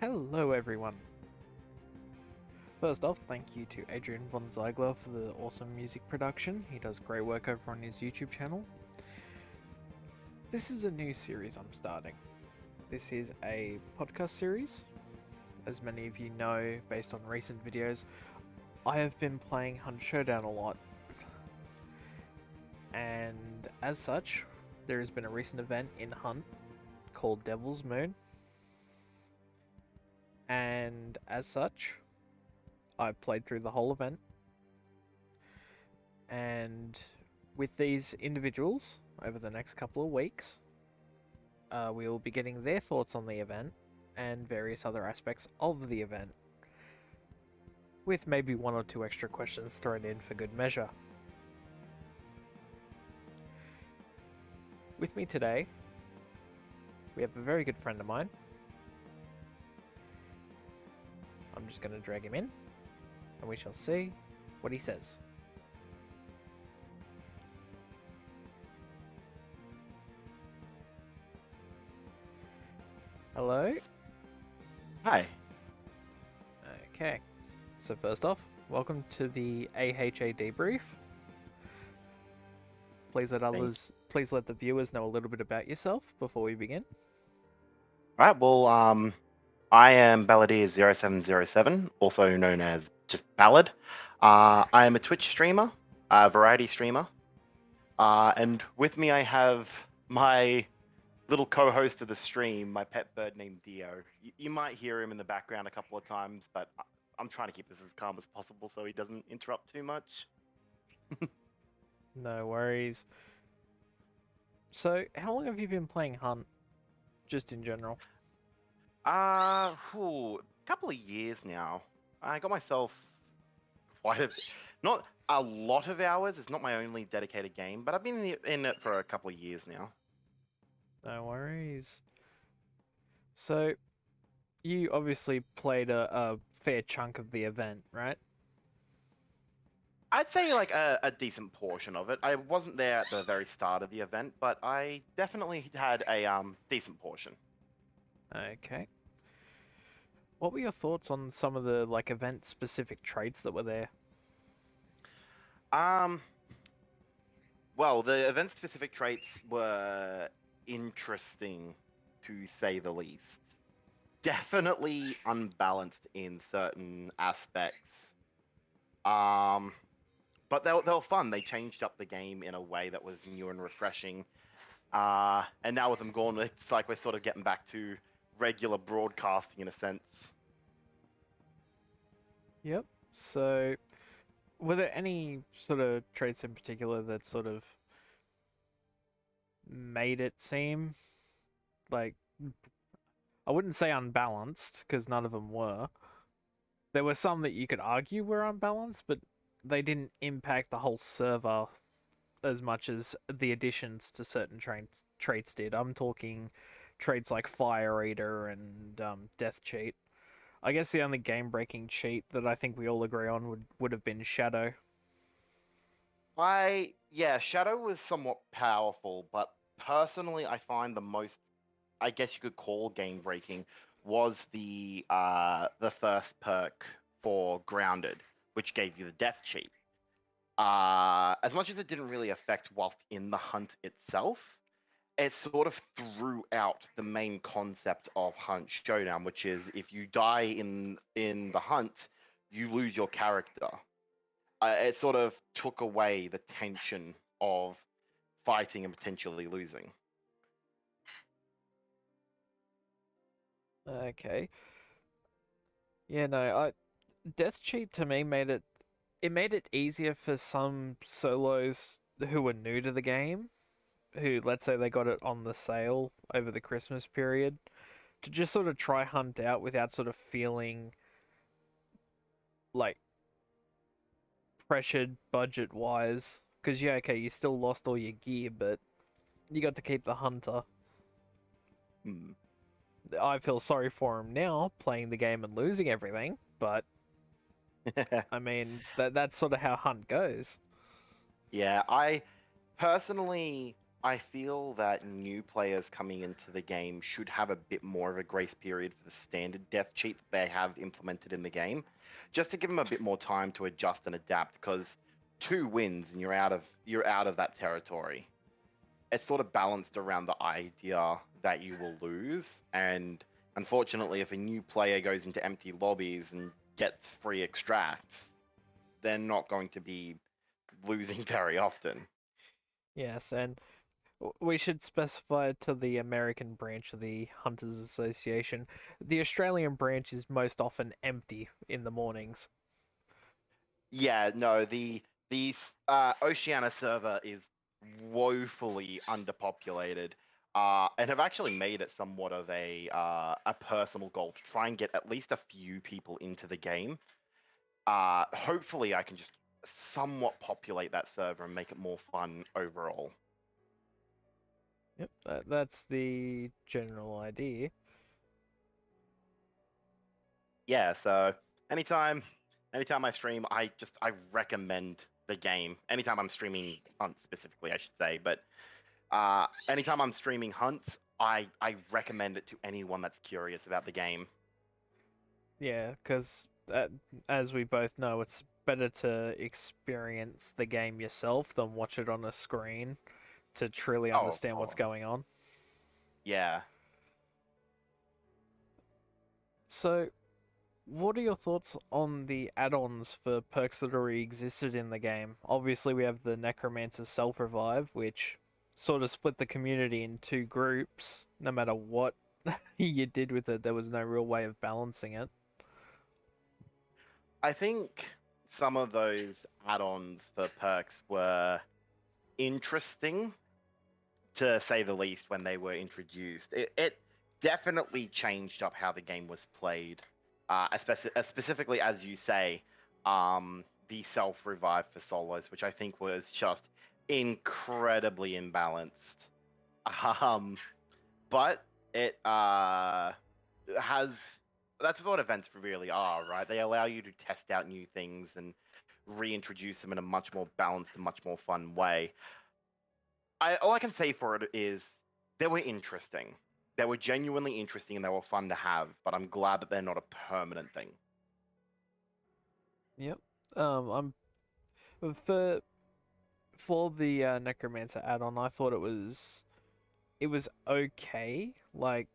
Hello, everyone. First off, thank you to Adrian Von Ziegler for the awesome music production. He does great work over on his YouTube channel. This is a new series I'm starting. This is a podcast series. As many of you know, based on recent videos, I have been playing Hunt Showdown a lot. And as such, there has been a recent event in Hunt called Devil's Moon. And as such, I've played through the whole event. And with these individuals, over the next couple of weeks, we will be getting their thoughts on the event and various other aspects of the event, with maybe one or two extra questions thrown in for good measure. With me today, we have a very good friend of mine. I'm just going to drag him in, and we shall see what he says. Hello? Hi. Okay, so first off, welcome to the AHA debrief. Please let the viewers know a little bit about yourself before we begin. All right. Well, I am Ballad0707, also known as just Ballad. I am a Twitch streamer, a variety streamer, and with me I have my little co-host of the stream, my pet bird named Dio. You might hear him in the background a couple of times, but I'm trying to keep this as calm as possible so he doesn't interrupt too much. No worries. So, how long have you been playing Hunt, just in general? A couple of years now. I got myself quite a, not a lot of hours. It's not my only dedicated game, but I've been in it for a couple of years now. No worries. So, you obviously played a fair chunk of the event, right? I'd say like a decent portion of it. I wasn't there at the very start of the event, but I definitely had a decent portion. Okay. What were your thoughts on some of the event-specific traits that were there? Um, well, the event-specific traits were interesting, to say the least. Definitely unbalanced in certain aspects. Um, but they were fun. They changed up the game in a way that was new and refreshing. And now with them gone, it's like we're sort of getting back to regular broadcasting in a sense. Yep. So, were there any sort of traits in particular that sort of made it seem like, I wouldn't say unbalanced, because none of them were. There were some that you could argue were unbalanced, but they didn't impact the whole server as much as the additions to certain traits did. I'm talking traits like Fire Eater and Death Cheat. I guess the only game-breaking cheat that I think we all agree on would have been Shadow. Yeah, Shadow was somewhat powerful, but personally, I find the most, I guess you could call game breaking, was the first perk for Grounded, which gave you the death cheat. As much as it didn't really affect whilst in the hunt itself, it sort of threw out the main concept of Hunt Showdown, which is if you die in the hunt, you lose your character. It sort of took away the tension of fighting and potentially losing. Okay. Yeah, no, Death Cheat to me made it easier for some solos who were new to the game, who let's say they got it on the sale over the Christmas period, to just sort of try Hunt out without sort of feeling like pressured budget wise. Because yeah, okay, you still lost all your gear, but you got to keep the hunter. Hmm. I feel sorry for him now playing the game and losing everything, but I mean that's sort of how Hunt goes. Yeah, I personally I feel that new players coming into the game should have a bit more of a grace period for the standard death cheat that they have implemented in the game, just to give them a bit more time to adjust and adapt. Because 2 wins and you're out of that territory. It's sort of balanced around the idea that you will lose, and unfortunately, if a new player goes into empty lobbies and gets free extracts, they're not going to be losing very often. Yes, and we should specify to the American branch of the Hunters Association. The Australian branch is most often empty in the mornings. Yeah, no, the Oceania server is woefully underpopulated, and have actually made it somewhat of a personal goal to try and get at least a few people into the game. Hopefully, I can just somewhat populate that server and make it more fun overall. Yep, that's the general idea. Yeah, so anytime, anytime I stream, I recommend the game. Anytime I'm streaming Hunt specifically, I should say, but anytime I'm streaming Hunt, I recommend it to anyone that's curious about the game. Yeah, because as we both know, it's better to experience the game yourself than watch it on a screen to truly Oh, of understand what's course. going on. Yeah. So, what are your thoughts on the add-ons for perks that already existed in the game? Obviously, we have the Necromancer's Self-Revive, which sort of split the community in two groups. No matter what you did with it, there was no real way of balancing it. I think some of those add-ons for perks were interesting, to say the least, when they were introduced. It definitely changed up how the game was played, specifically, as you say, the self-revive for solos, which I think was just incredibly imbalanced. Um, but it has that's what events really are, right? They allow you to test out new things and reintroduce them in a much more balanced and much more fun way. All I can say for it is they were interesting. They were genuinely interesting and they were fun to have, but I'm glad that they're not a permanent thing. Yep. I'm for the Necromancer add-on. I thought it was okay. Like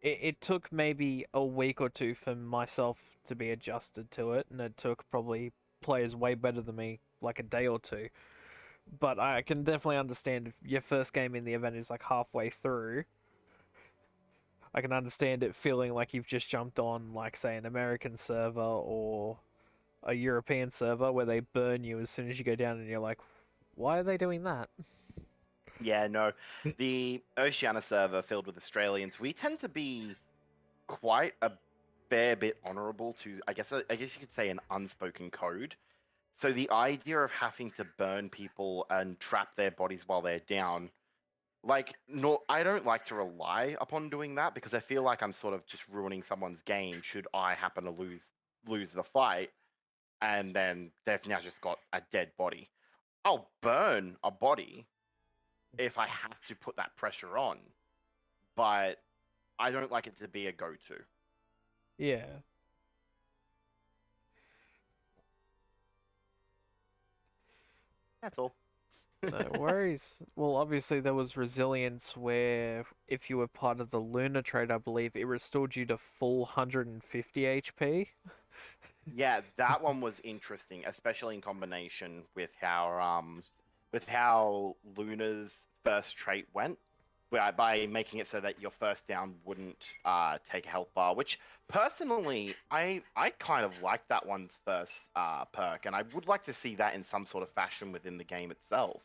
it took maybe a week or two for myself to be adjusted to it, and it took probably players way better than me like a day or two. But I can definitely understand if your first game in the event is like halfway through. I can understand it feeling like you've just jumped on, like, say, an American server or a European server where they burn you as soon as you go down, and you're like, why are they doing that? Yeah, no, the Oceania server filled with Australians, we tend to be quite a fair bit honourable to, I guess you could say, an unspoken code. So the idea of having to burn people and trap their bodies while they're down, like, no, I don't like to rely upon doing that because I feel like I'm sort of just ruining someone's game should I happen to lose the fight and then they've now just got a dead body. I'll burn a body if I have to put that pressure on, but I don't like it to be a go-to. Yeah, That's all. no worries. Well, obviously there was resilience where if you were part of the Lunar trade, I believe it restored you to full 150 HP. Yeah, that one was interesting, especially in combination with how Luna's first trait went, by making it so that your first down wouldn't take a health bar, which personally I kind of like that one's first perk, and I would like to see that in some sort of fashion within the game itself,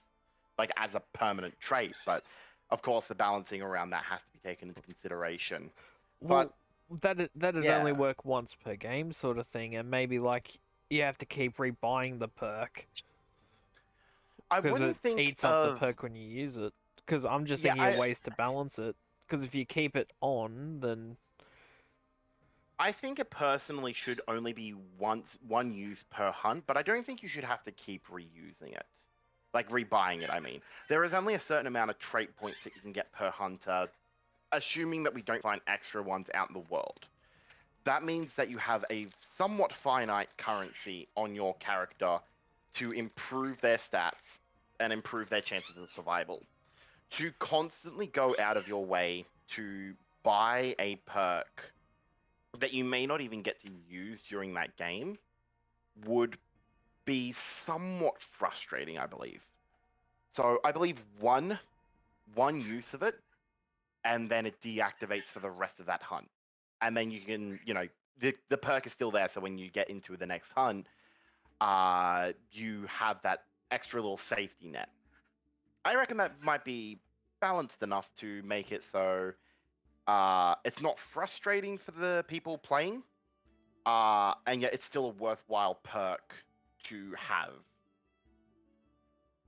like as a permanent trait. But of course, the balancing around that has to be taken into consideration. But Well, that'd only yeah, work once per game, sort of thing, and maybe like you have to keep rebuying the perk I because it wouldn't think eats up the of perk when you use it. Because I'm just yeah, thinking of I ways to balance it. Because if you keep it on, then I think it personally should only be one use per hunt, but I don't think you should have to keep reusing it. like rebuying it, I mean. There is only a certain amount of trait points that you can get per hunter, assuming that we don't find extra ones out in the world. That means that you have a somewhat finite currency on your character to improve their stats and improve their chances of survival. To constantly go out of your way to buy a perk that you may not even get to use during that game would be somewhat frustrating, I believe. So I believe one use of it, and then it deactivates for the rest of that hunt. And then you can, the perk is still there, so when you get into the next hunt, you have that extra little safety net. I reckon that might be balanced enough to make it so it's not frustrating for the people playing, and yet it's still a worthwhile perk to have.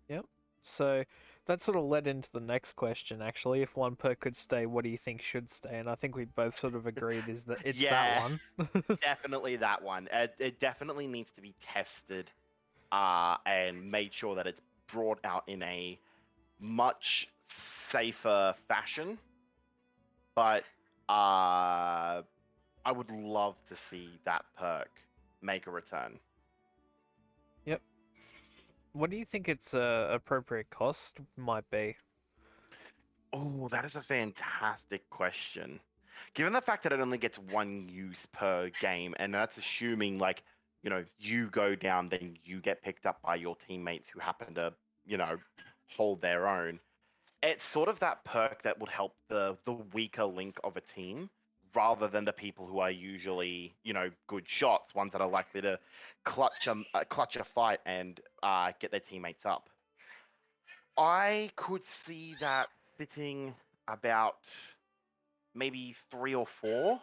Yep. So that sort of led into the next question, actually. If one perk could stay, what do you think should stay? And I think we both sort of agreed is that it's that Yeah, one. definitely that one. It definitely needs to be tested and made sure that it's brought out in a much safer fashion. But I would love to see that perk make a return. Yep. What do you think its appropriate cost might be? Oh, that is a fantastic question. Given the fact that it only gets one use per game, and that's assuming like, you go down, then you get picked up by your teammates who happen to, you know, hold their own. It's sort of that perk that would help the weaker link of a team rather than the people who are usually, good shots, ones that are likely to clutch a fight and get their teammates up. I could see that sitting about maybe 3 or 4.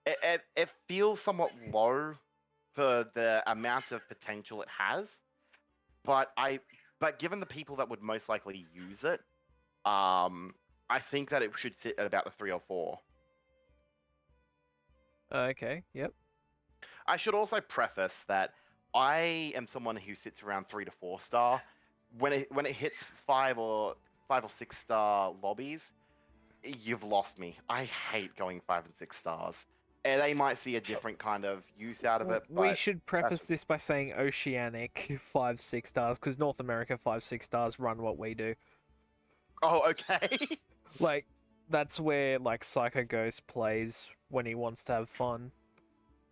It feels somewhat low for the amount of potential it has, but given the people that would most likely use it, I think that it should sit at about the 3 or 4. Okay, yep. I should also preface that I am someone who sits around 3 to 4 star. When it hits 5 or 6 star lobbies, you've lost me. I hate going 5 and 6 stars. And they might see a different kind of use out of it, We but should that's preface this by saying Oceanic 5 6 stars, because North America 5 6 stars run what we do. oh, okay. Like, that's where like Psycho Ghost plays when he wants to have fun.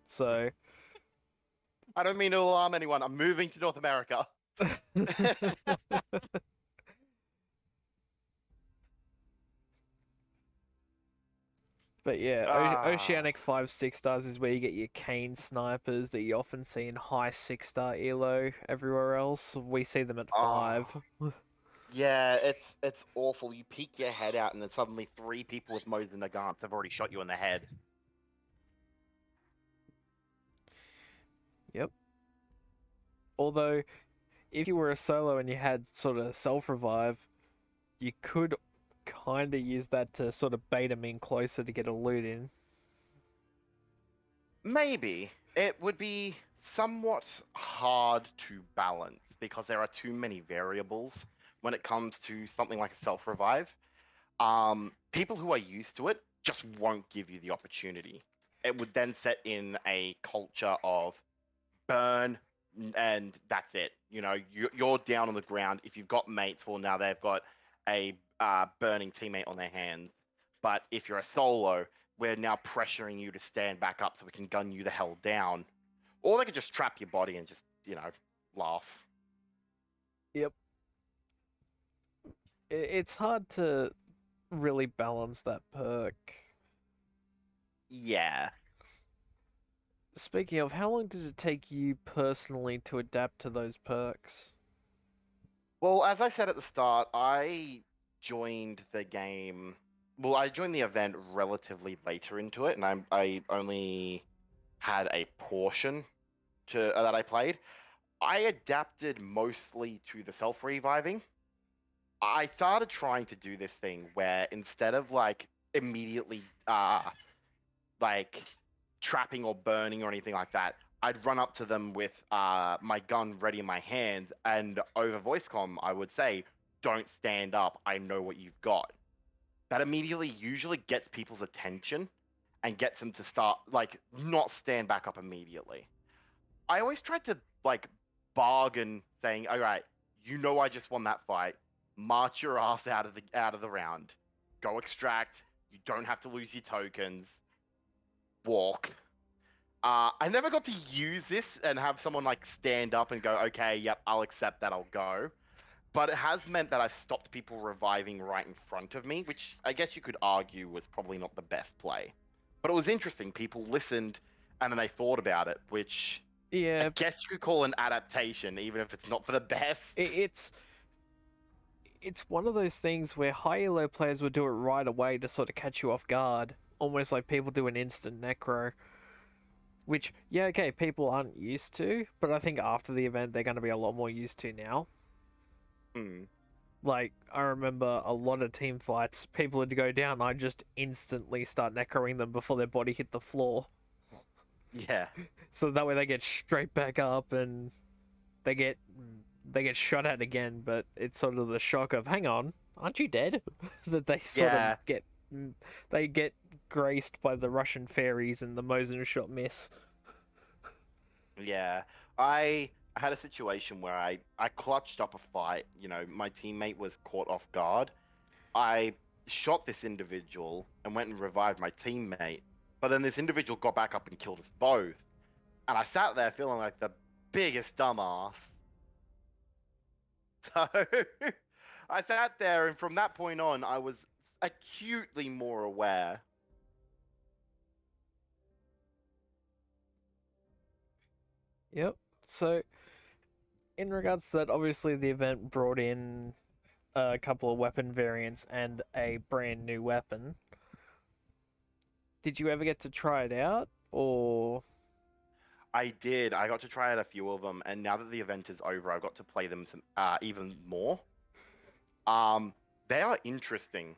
So I don't mean to alarm anyone. I'm moving to North America. But yeah, Ah, Oceanic 5 6 stars is where you get your cane snipers that you often see in high 6 star elo everywhere else. We see them at oh, 5. yeah. It's awful. You peek your head out, and then suddenly 3 people with Mosin Nagant have already shot you in the head. Yep. Although, if you were a solo and you had sort of self revive, you could kind of use that to sort of bait them in closer to get a loot in. Maybe it would be somewhat hard to balance because there are too many variables when it comes to something like a self revive. People who are used to it just won't give you the opportunity. It would then set in a culture of burn, and that's it. You're down on the ground. If you've got mates, well, now they've got a burning teammate on their hands. But if you're a solo, we're now pressuring you to stand back up so we can gun you the hell down. Or they could just trap your body and just, laugh. Yep. It's hard to really balance that perk. Yeah. Speaking of, how long did it take you personally to adapt to those perks? Well, as I said at the start, I joined the game. Well, I joined the event relatively later into it, and I only had a portion that I played. I adapted mostly to the self reviving. I started trying to do this thing where instead of like immediately like trapping or burning or anything like that, I'd run up to them with my gun ready in my hand, and over voice comm, I would say, "Don't stand up. I know what you've got." That immediately usually gets people's attention and gets them to start like not stand back up immediately. I always tried to like bargain, saying, "All right, you know I just won that fight. March your ass out of the round. Go extract. You don't have to lose your tokens. Walk." I never got to use this and have someone like stand up and go, "Okay, yep, I'll accept that. I'll go." But it has meant that I've stopped people reviving right in front of me, which I guess you could argue was probably not the best play. But it was interesting. People listened and then they thought about it, which I Yeah, guess you could call an adaptation, even if it's not for the best. it's one of those things where high elo players would do it right away to sort of catch you off guard, almost like people do an instant necro. Which, yeah, okay, people aren't used to, but I think after the event they're going to be a lot more used to now. Hmm. Like, I remember a lot of team fights, people would go down, I just instantly start necroing them before their body hit the floor. Yeah. So that way they get straight back up and they get they get shot at again, but it's sort of the shock of, hang on, aren't you dead? That they sort of Yeah. they get graced by the Russian fairies and the Mosin shot miss. Yeah. I had a situation where I clutched up a fight. You know, my teammate was caught off guard. I shot this individual and went and revived my teammate. But then this individual got back up and killed us both. And I sat there feeling like the biggest dumbass. So I sat there, and from that point on, I was acutely more aware. Yep. So in regards to that, obviously the event brought in a couple of weapon variants and a brand new weapon. Did you ever get to try it out, or I did. I got to try out a few of them, and now that the event is over, I've got to play them some even more. Um, they are interesting,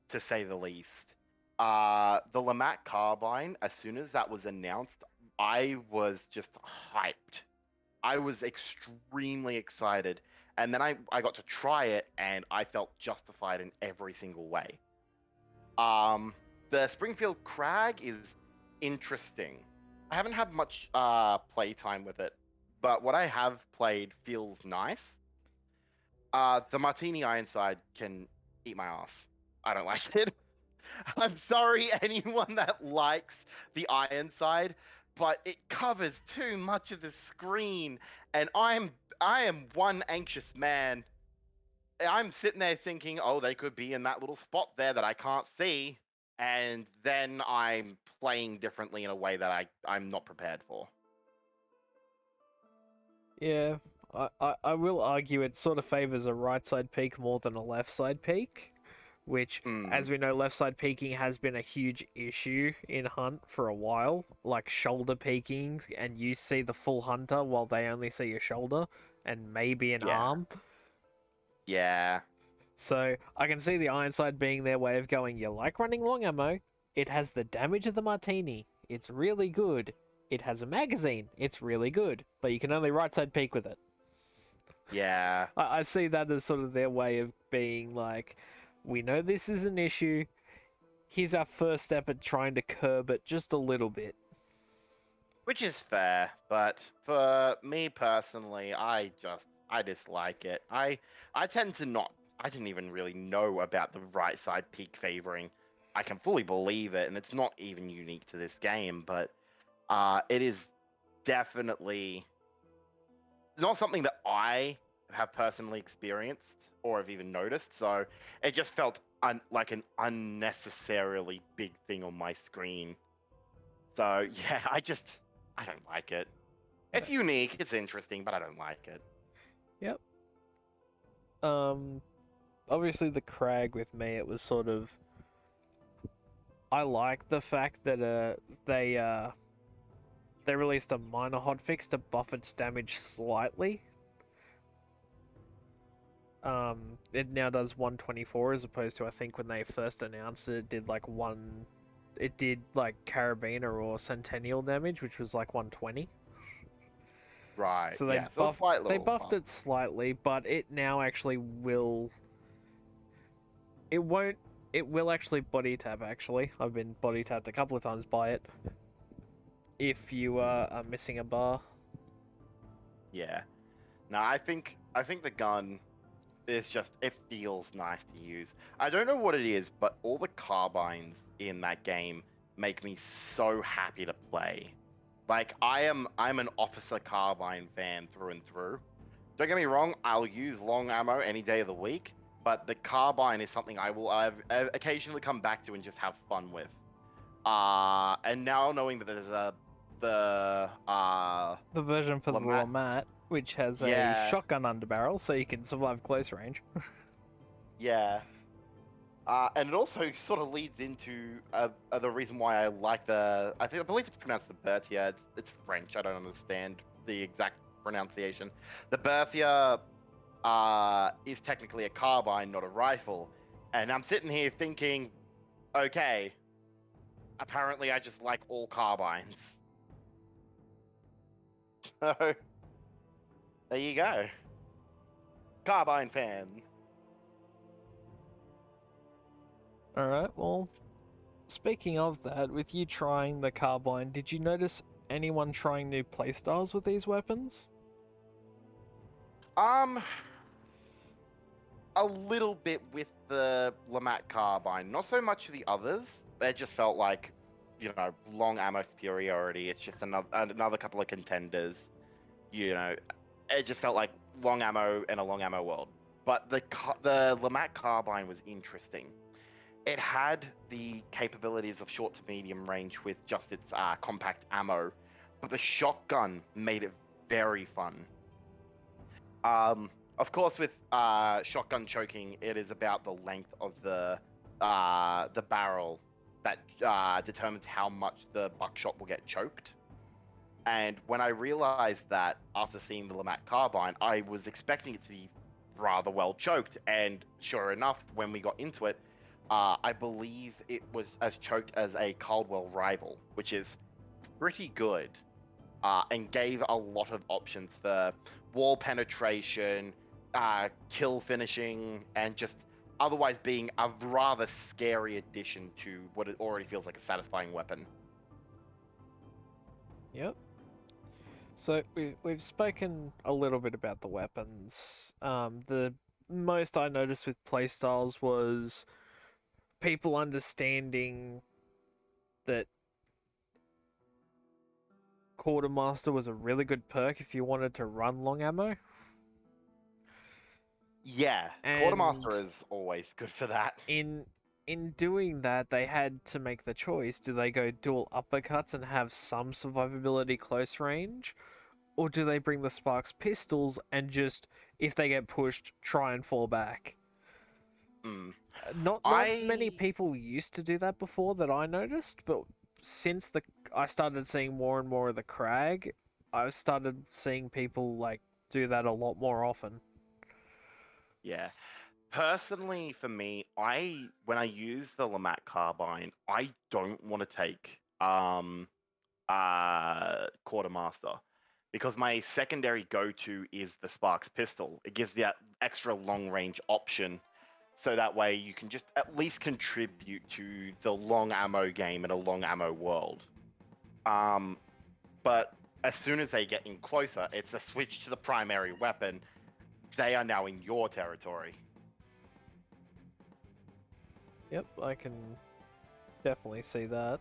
to say the least. The Lamat carbine, as soon as that was announced, I was just hyped. I was extremely excited. And then I got to try it and I felt justified in every single way. Um, the Springfield Crag is interesting. I haven't had much play time with it, but what I have played feels nice. The Martini Ironside can eat my ass. I don't like it. I'm sorry, anyone that likes the Ironside, but it covers too much of the screen, and I am one anxious man. I'm sitting there thinking, oh, they could be in that little spot there that I can't see, and then I'm playing differently in a way that I'm not prepared for. yeah, I will argue it sort of favors a right side peak more than a left side peak, which, Mm, as we know, left side peaking has been a huge issue in Hunt for a while, like shoulder peaking, and you see the full hunter while they only see your shoulder and maybe an yeah, arm. yeah, So I can see the Ironside being their way of going, you like running long ammo? It has the damage of the Martini. It's really good. It has a magazine. It's really good. But you can only right side peek with it. yeah. I see that as sort of their way of being like, we know this is an issue. Here's our first step at trying to curb it just a little bit. Which is fair, but for me personally, I dislike it. I tend to not. I didn't even really know about the right side peak favoring. I can fully believe it, and it's not even unique to this game, but it is definitely not something that I have personally experienced or have even noticed. So it just felt like an unnecessarily big thing on my screen. So yeah, I don't like it. Uh, It's unique, it's interesting, but I don't like it. yep. Um, Obviously the Crag with me, it was sort of. I like the fact that they released a minor hotfix to buff its damage slightly. It now does 124 as opposed to, I think when they first announced it, it did like it did like carabiner or centennial damage, which was like 120. Right. So Yeah. So a slight they little buffed buff. it slightly, but it now actually will. It won't. It will actually body tap. Actually, I've been body tapped a couple of times by it. If you are missing a bar. Yeah. No, I think the gun is just it feels nice to use. I don't know what it is, but all the carbines in that game make me so happy to play. Like I'm an officer carbine fan through and through. Don't get me wrong, I'll use long ammo any day of the week, but the carbine is something I will occasionally come back to and just have fun with. And now knowing that there's the The version for the Lamat, Lamat, which has a yeah, shotgun underbarrel, so you can survive close range. yeah. And it also sort of leads into the reason why I like I believe it's pronounced the Berthia. It's French. I don't understand the exact pronunciation. The Berthia is technically a carbine, not a rifle. And I'm sitting here thinking, okay, apparently I just like all carbines. So there you go, carbine fan. All right. Well, speaking of that, with you trying the carbine, did you notice anyone trying new playstyles with these weapons? Um, a little bit with the Lamat carbine, not so much the others. They just felt like, long ammo superiority. It's just another couple of contenders. You know, it just felt like long ammo in a long ammo world. But the Lamat carbine was interesting. It had the capabilities of short to medium range with just its compact ammo, but the shotgun made it very fun. Of course, with shotgun choking, it is about the length of the barrel that determines how much the buckshot will get choked. And when I realized that after seeing the Lamat carbine, I was expecting it to be rather well choked. And sure enough, when we got into it, I believe it was as choked as a Caldwell rival, which is pretty good, and gave a lot of options for wall penetration, kill finishing, and just otherwise being a rather scary addition to what it already feels like a satisfying weapon. Yep. So we've spoken a little bit about the weapons. The most I noticed with playstyles was people understanding that Quartermaster was a really good perk if you wanted to run long ammo, Yeah, Quartermaster and is always good for that. in doing that, they had to make the choice: do they go dual uppercuts and have some survivability close range, or do they bring the Sparks pistols and just, if they get pushed, try and fall back? Mm. Not many I people used to do that before that I noticed, but since the I started seeing more and more of the Crag, I've started seeing people like do that a lot more often. Yeah. Personally, for me, I when I use the Lamat carbine, I don't want to take Quartermaster because my secondary go-to is the Sparks pistol. It gives that extra long range option, so that way you can just at least contribute to the long ammo game in a long ammo world. Um, but as soon as they get in closer, it's a switch to the primary weapon. They are now in your territory. Yep, I can definitely see that.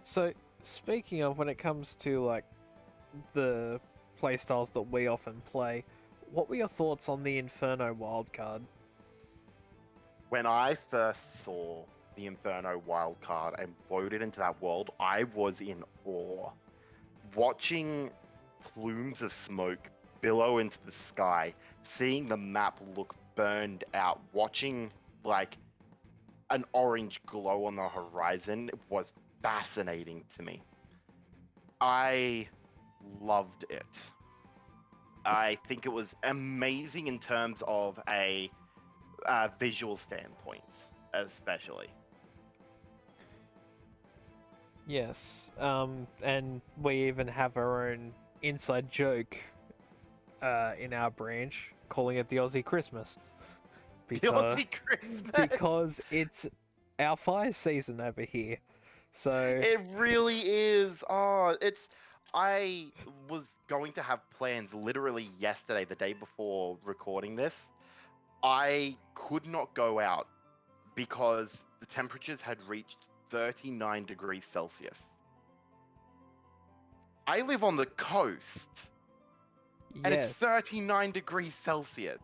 So, speaking of, when it comes to like the playstyles that we often play, what were your thoughts on the Inferno wildcard? When I first saw the Inferno wildcard and loaded into that world, I was in awe. Watching plumes of smoke billow into the sky, seeing the map look burned out, watching like an orange glow on the horizon was fascinating to me. I loved it. I think it was amazing in terms of a visual standpoint, especially. Yes. And we even have our own inside joke in our branch, calling it the Aussie Christmas, The because Aussie Christmas. because it's our fire season over here. So It really is. Oh, it's. I was going to have plans literally yesterday, the day before recording this. I could not go out because the temperatures had reached 39 degrees Celsius. I live on the coast and it's yes. 39 degrees Celsius.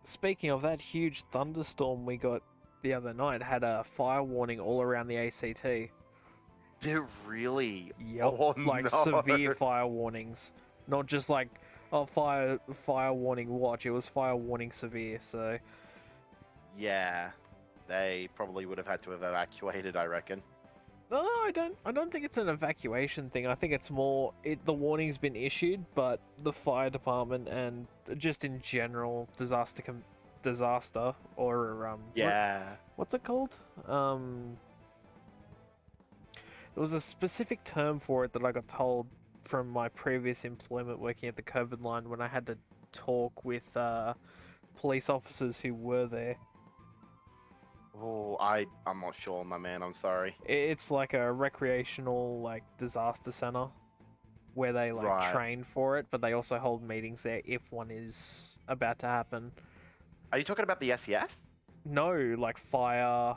Speaking of that huge thunderstorm we got the other night, had a fire warning all around the ACT. Did it really? Yep, Oh like no. severe fire warnings, not just like fire warning watch. It was fire warning severe. So Yeah, they probably would have had to have evacuated, I reckon. no, I don't think it's an evacuation thing. I think it's more the warning's been issued, but the fire department and just in general disaster or Yeah. what's it called? There was a specific term for it that I got told from my previous employment working at the COVID line when I had to talk with police officers who were there. Oh, I'm not sure, my man. I'm sorry. It's like a recreational like disaster center where they like Right. train for it, but they also hold meetings there if one is about to happen. Are you talking about the SES? No, like fire,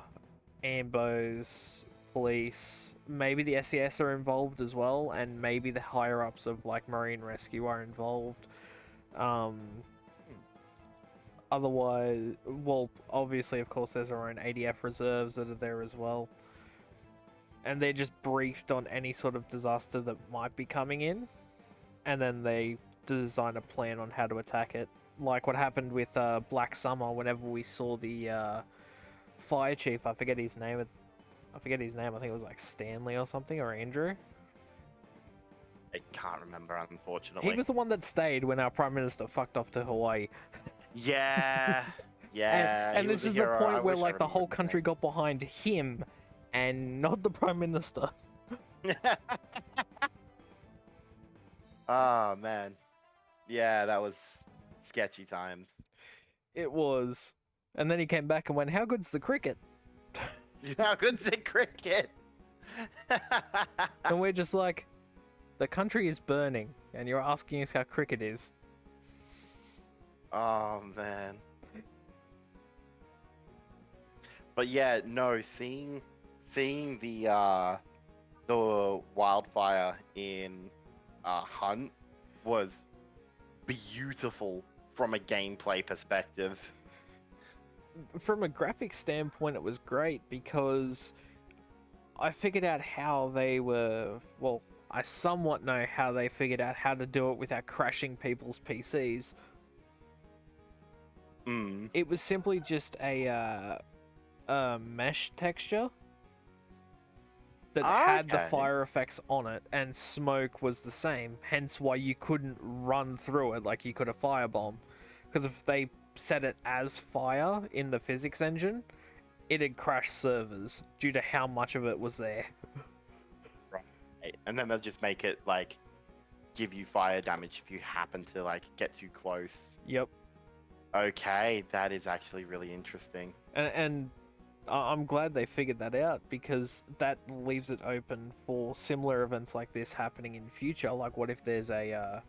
ambos, police, maybe the SES are involved as well, and maybe the higher ups of like marine rescue are involved. Um, Otherwise, well, obviously, of course, there's our own ADF reserves that are there as well. And they're just briefed on any sort of disaster that might be coming in, and then they design a plan on how to attack it. Like what happened with Black Summer whenever we saw the fire chief, I forget his name. I forget his name. I think it was like Stanley or something, or Andrew. I can't remember, He unfortunately. was the one that stayed when our prime minister fucked off to Hawaii. Yeah. And Yeah. and He was this a is the hero. I point where wish I like the whole remembered his country got behind him, and not the prime minister. name. Oh man. Yeah, that was sketchy times. It was, and then he came back and went, "How good's the cricket?" You know, good at cricket. And we're just like, "The country is burning, and you're asking us how cricket is." Oh man. But yeah, no, seeing the wildfire in Hunt was beautiful from a gameplay perspective. From a graphic standpoint, it was great because I figured out how they were. Well, I somewhat know how they figured out how to do it without crashing people's PCs. Mm. It was simply just a mesh texture that had the Okay. fire effects on it, and smoke was the same. Hence why you couldn't run through it like you could a firebomb. Because if they set it as fire in the physics engine, it'd crash servers due to how much of it was there. Right. And then they'll just make it like give you fire damage if you happen to like get too close. Yep. Okay, that is actually really interesting. And I'm glad they figured that out, because that leaves it open for similar events like this happening in future. Like, what if there's a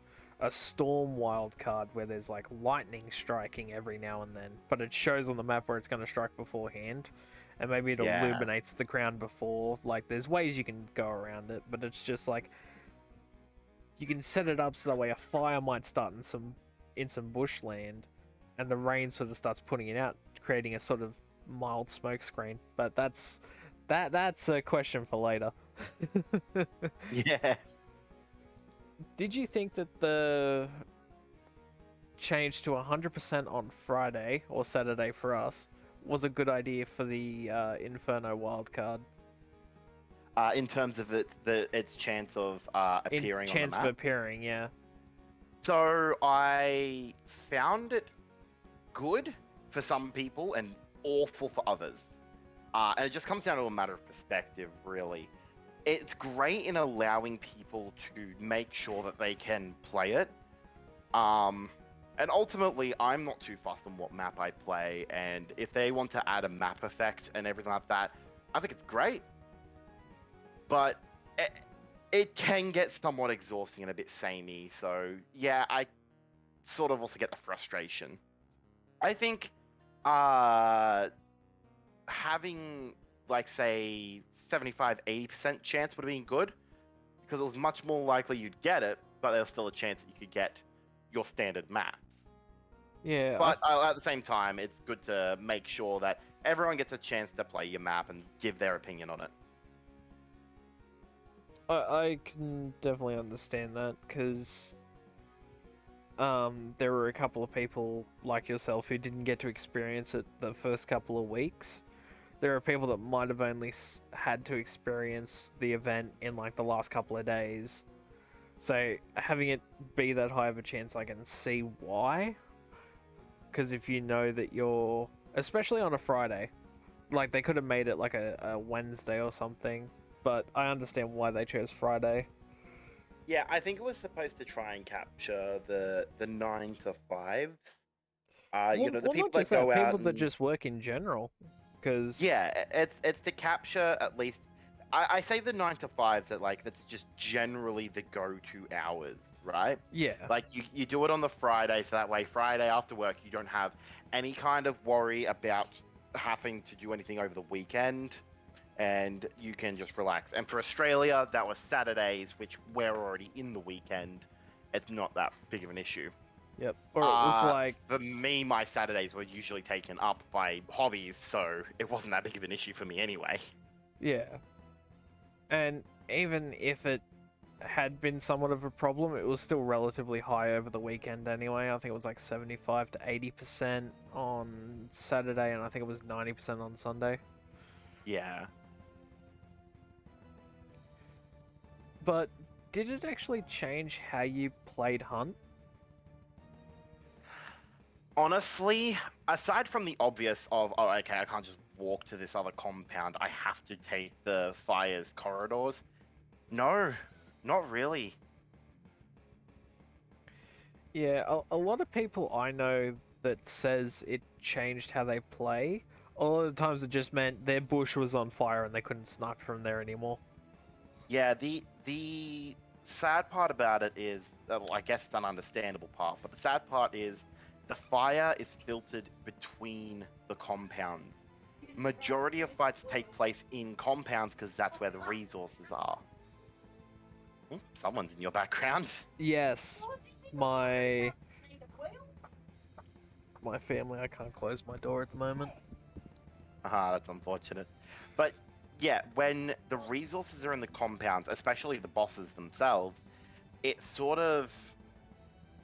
storm wild card where there's like lightning striking every now and then, but it shows on the map where it's going to strike beforehand, and maybe it Yeah. illuminates the ground before. Like, there's ways you can go around it, but it's just like you can set it up so that way a fire might start in some bushland, and the rain sort of starts putting it out, creating a sort of mild smoke screen. But that's a question for later. Yeah. Did you think that the change to 100% on Friday or Saturday for us was a good idea for the Inferno wildcard? In terms of its chance of In appearing chance on of the map. appearing, yeah. So I found it good for some people and awful for others. And it just comes down to a matter of perspective, really. it's great in allowing people to make sure that they can play it. And ultimately, I'm not too fussed on what map I play, and if they want to add a map effect and everything like that, I think it's great. But it can get somewhat exhausting and a bit samey, so yeah, I sort of also get the frustration. I think uh, having, like, say, 75-80% chance would have been good, because it was much more likely you'd get it, but there's still a chance that you could get your standard maps. Yeah, But at the same time, it's good to make sure that everyone gets a chance to play your map and give their opinion on it. I can definitely understand that, because there were a couple of people like yourself who didn't get to experience it the first couple of weeks. There are people that might have only had to experience the event in like the last couple of days. So having it be that high of a chance, I can see why. Because if you know that you're, especially on a Friday, like they could have made it like a Wednesday or something, but I understand why they chose Friday. Yeah, I think it was supposed to try and capture the 9 to 5s. The Well, not people that just that, go out people that and just work in general. Because, yeah, it's to capture at least. I say the 9 to 5s that, like, that's just generally the go-to hours, right? yeah, Like you do it on the Friday, so that way Friday after work you don't have any kind of worry about having to do anything over the weekend, and you can just relax. And for Australia, that was Saturdays, which we're already in the weekend. It's not that big of an issue. yep. Or it was like, For me, my Saturdays were usually taken up by hobbies, so it wasn't that big of an issue for me anyway. yeah. And even if it had been somewhat of a problem, it was still relatively high over the weekend anyway. I think it was like 75 to 80% on Saturday, and I think it was 90% on Sunday. Yeah. But did it actually change how you played Hunt? Honestly, aside from the obvious of, oh, okay, I can't just walk to this other compound, I have to take the fire's corridors. No, not really. Yeah, a lot of people I know that says it changed how they play. A lot of the times it just meant their bush was on fire and they couldn't snipe from there anymore. Yeah, the sad part about it is, well, I guess it's an understandable part, but the sad part is the fire is filtered between the compounds. Majority of fights take place in compounds because that's where the resources are. Ooh, someone's in your background. Yes, my my family. I can't close my door at the moment. Ah, that's unfortunate. But yeah, when the resources are in the compounds, especially the bosses themselves, it sort of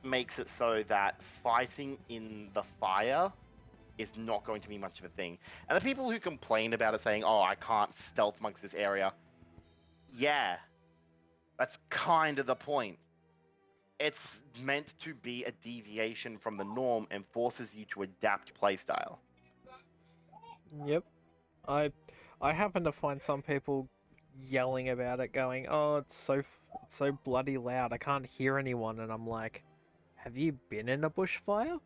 makes it so that fighting in the fire is not going to be much of a thing. And the people who complain about it saying, oh, I can't stealth amongst this area, yeah, that's kind of the point. It's meant to be a deviation from the norm and forces you to adapt playstyle. Yep, I I happen to find some people yelling about it, going, "Oh, it's so bloody loud. I can't hear anyone." And I'm like, "Have you been in a bushfire?"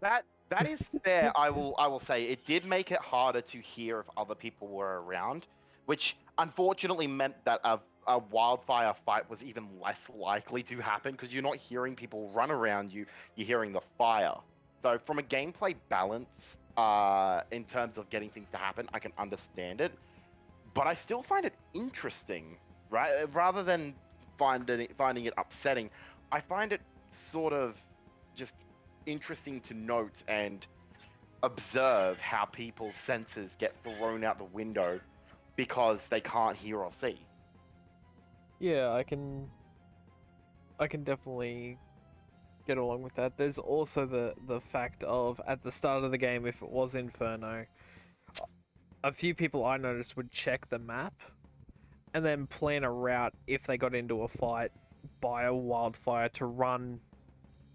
That is fair. I will say it did make it harder to hear if other people were around, which unfortunately meant that a wildfire fight was even less likely to happen because you're not hearing people run around you, you're hearing the fire. So from a gameplay balance, in terms of getting things to happen, I can understand it, but I still find it interesting, right? Rather than finding it upsetting, I find it sort of just interesting to note and observe how people's senses get thrown out the window because they can't hear or see. Yeah, I can definitely get along with that. There's also the fact of at the start of the game, if it was Inferno, a few people I noticed would check the map and then plan a route if they got into a fight by a wildfire to run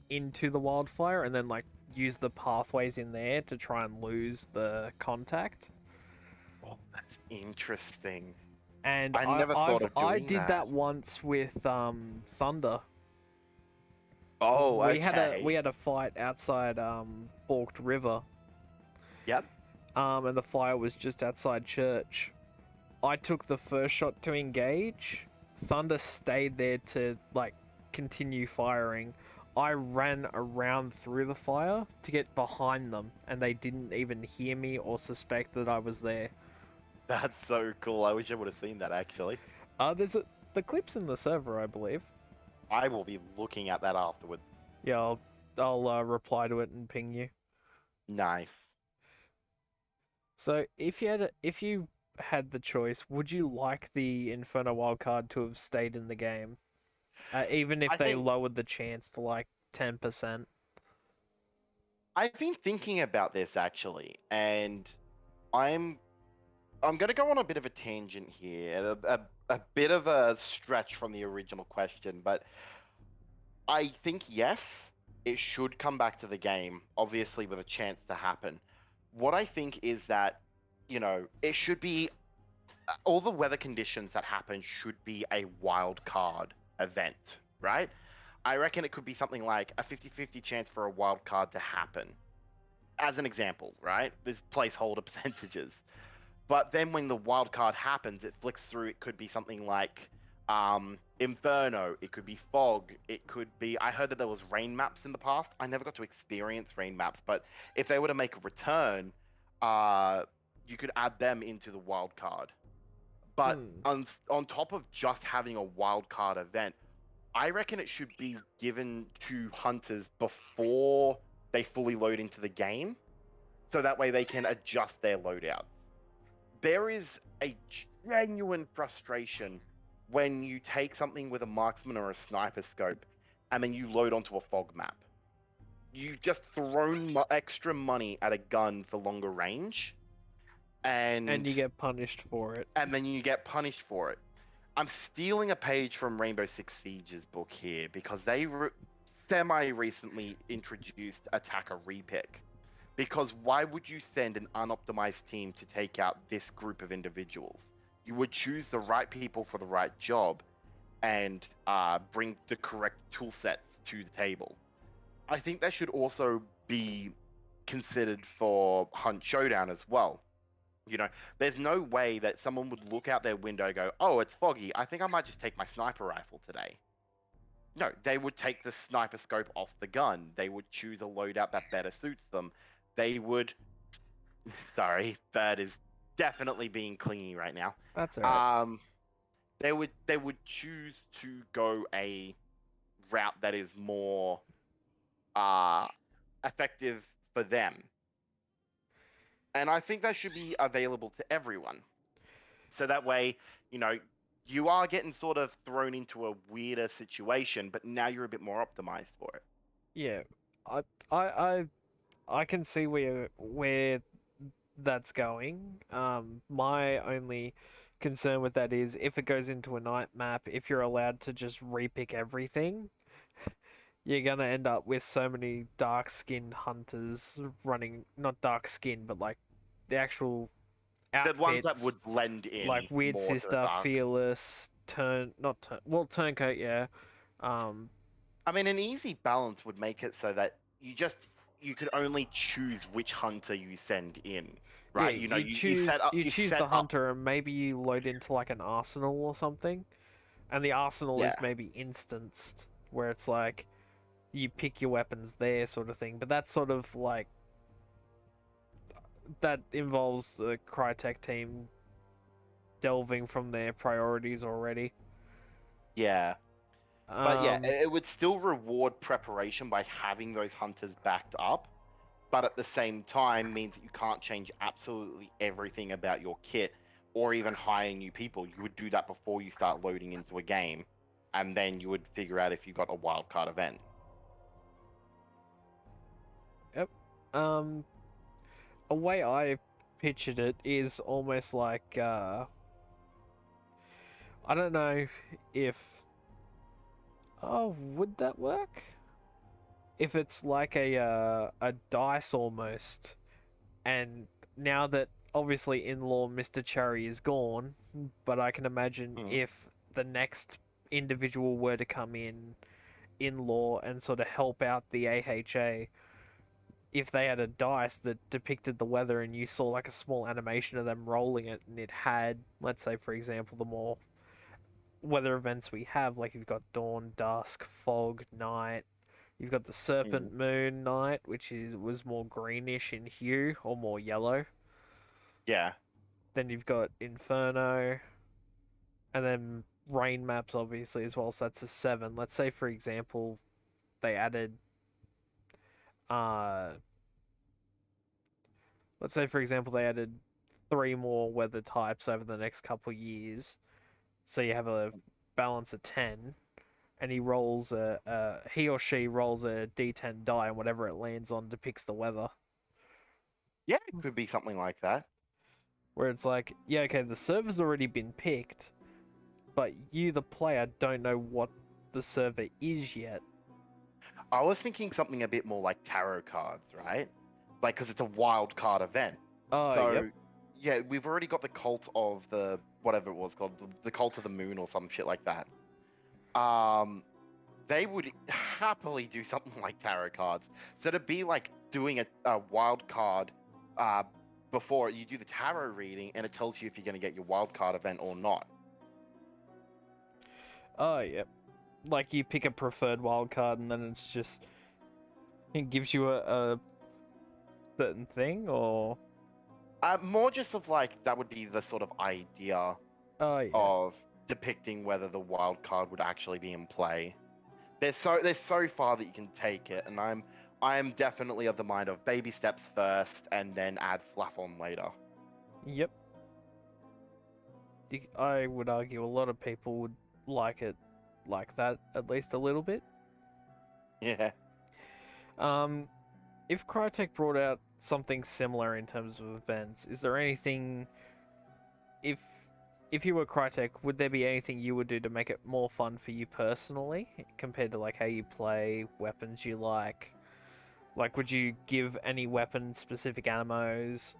into the wildfire and then like use the pathways in there to try and lose the contact. Oh, that's interesting. And I never thought of I doing did that that. once with Thunder. Oh, We okay. had a fight outside Forked River, Yep. and the fire was just outside church. I took the first shot to engage. Thunder stayed there to like continue firing. I ran around through the fire to get behind them, and they didn't even hear me or suspect that I was there. That's so cool. I wish I would have seen that actually. There's the clips in the server, I believe. I will be looking at that afterwards. Yeah, I'll reply to it and ping you. Nice. So if you had the choice, would you like the Inferno wildcard to have stayed in the game, even if I they think lowered the chance to like 10%? I've been thinking about this actually, and I'm I'm gonna go on a bit of a tangent here, a bit of a stretch from the original question, but I think yes, it should come back to the game, obviously with a chance to happen. What I think is that, it should be all the weather conditions that happen should be a wild card event, right? I reckon it could be something like a 50-50 chance for a wild card to happen. As an example, right? There's placeholder percentages. But then when the wild card happens, it flicks through. It could be something like Inferno. It could be fog. It could be. I heard that there was rain maps in the past. I never got to experience rain maps, but if they were to make a return, uh, you could add them into the wild card. But Hmm. on top of just having a wild card event, I reckon it should be given to hunters before they fully load into the game, so that way they can adjust their loadout. There is a genuine frustration when you take something with a marksman or a sniper scope and then you load onto a fog map. You've just thrown extra money at a gun for longer range, And and you get punished for it. and then you get punished for it. I'm stealing a page from Rainbow Six Siege's book here because they semi recently introduced attacker repick. Because why would you send an unoptimized team to take out this group of individuals? You would choose the right people for the right job and bring the correct tool sets to the table. I think that should also be considered for Hunt Showdown as well. There's no way that someone would look out their window and go, oh, it's foggy. I think I might just take my sniper rifle today. No, they would take the sniper scope off the gun. They would choose a loadout that better suits them. They would. Sorry, Bird is definitely being clingy right now. That's alright. Um, they would choose to go a route that is more uh effective for them, and I think that should be available to everyone. So that way, you know, you are getting sort of thrown into a weirder situation, but now you're a bit more optimized for it. Yeah, I I I I can see where that's going. My only concern with that is if it goes into a night map, if you're allowed to just repick everything, you're gonna end up with so many dark skinned hunters running, not dark skin, but like the actual The ones that outfits, would blend like in Weird more to the Sister, dark. Fearless, Turncoat, yeah. Um, I mean, an easy balance would make it so that you could only choose which hunter you send in, yeah, right? You you choose set the up. hunter, and maybe you load into like an arsenal or something, and the arsenal Yeah, is maybe instanced, where it's like you pick your weapons there, sort of thing. But that's sort of like that involves the Crytek team delving from their priorities already. yeah. But yeah, Um, it would still reward preparation by having those hunters backed up, but at the same time means that you can't change absolutely everything about your kit or even hire new people. You would do that before you start loading into a game, and then you would figure out if you got a wildcard event. yep. Um, a way I pictured it is almost like I don't know if oh would that work? If it's like a dice almost, and now that obviously in law Mr. Cherry is gone, but I can imagine Mm. if the next individual were to come in law and sort of help out the AHA, if they had a dice that depicted the weather and you saw like a small animation of them rolling it and it had, let's say for example, the more weather events we have, like you've got dawn, dusk, fog, night. You've got the Mm. serpent moon night, which is was more greenish in hue or more yellow. Yeah. Then you've got inferno, and then rain maps obviously as well. So that's a seven. Let's say for example they added uh let's say for example they added three more weather types over the next couple years. So you have a balance of 10, and he or she rolls a d10 die, and whatever it lands on depicts the weather. Yeah, it could be something like that. Where it's like, yeah, okay, the server's already been picked, but you, the player, don't know what the server is yet. I was thinking something a bit more like tarot cards, right? Like, because it's a wild card event. Oh, yep. So, yeah, we've already got the cult of the whatever it was called, the cult of the moon or some shit like that. They would happily do something like tarot cards. So to be like doing a wild card, uh, before you do the tarot reading, and it tells you if you're going to get your wild card event or not. Oh, yep. Like you pick a preferred wildcard, and then it gives you a certain thing, or More just of like that would be the sort of idea oh yeah, of depicting whether the wild card would actually be in play. There's so far that you can take it, and I'm definitely of the mind of baby steps first and then add fluff on later. yep. I would argue a lot of people would like it like that, at least a little bit. Yeah. Um, if Crytek brought out something similar in terms of events, is there anything if if you were Crytek, would there be anything you would do to make it more fun for you personally compared to like how you play, weapons you like? Like, would you give any weapon specific animos?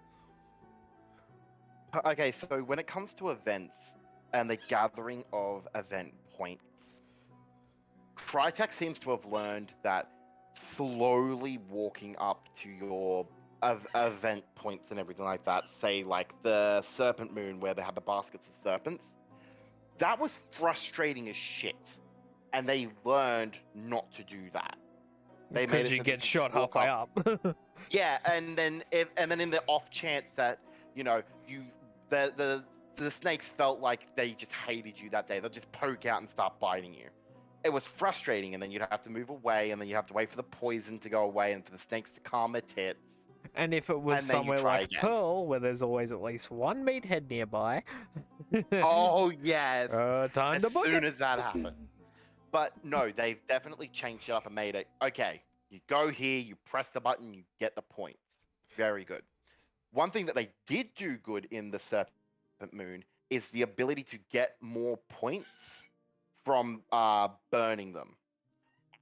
Okay, so when it comes to events and the gathering of event points, Crytek seems to have learned that slowly walking up to your event points and everything like that, say like the Serpent Moon where they have the baskets of serpents, that was frustrating as shit. And they learned not to do that. They made Because it you so that you get could just shot walk halfway up. up. Yeah, and then in the off chance that you know you the snakes felt like they just hated you that day, they'll just poke out and start biting you. It was frustrating, and then you'd have to move away, and then you have to wait for the poison to go away, and for the snakes to calm their tits, And if it was and then you somewhere try like again. Pearl, where there's always at least one meathead nearby, Oh yes, time as to book soon it. as that happened. But no, they've definitely changed it up and made it okay. You go here, you press the button, you get the points. Very good. One thing that they did do good in the Serpent Moon is the ability to get more points from burning them.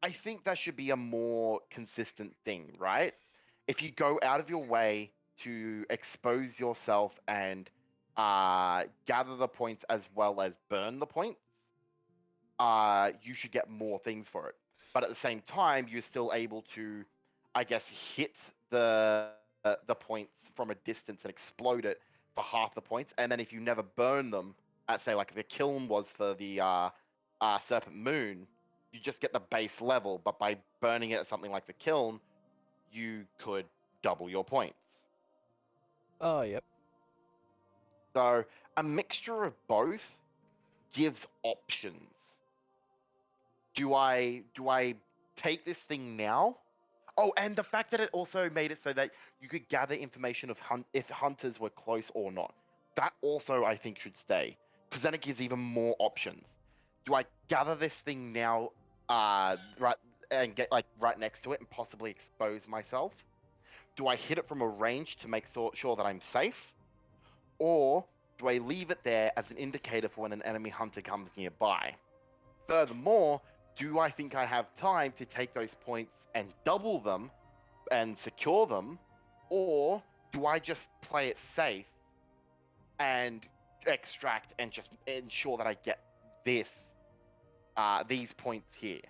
I think that should be a more consistent thing, right? If you go out of your way to expose yourself and gather the points as well as burn the points, you should get more things for it. But at the same time, you're still able to, I guess, hit the points from a distance and explode it for half the points. And then if you never burn them, at say like the kiln was for the Serpent Moon, you just get the base level. But by burning it at something like the kiln, you could double your points. Oh, yep. So a mixture of both gives options. Do I take this thing now? Oh, and the fact that it also made it so that you could gather information of if hunters were close or not. That also I think should stay because then it gives even more options. Do I gather this thing now, right, and get like right next to it and possibly expose myself? Do I hit it from a range to make sure that I'm safe, or do I leave it there as an indicator for when an enemy hunter comes nearby? Furthermore, do I think I have time to take those points and double them and secure them, or do I just play it safe and extract and just ensure that I get these points here.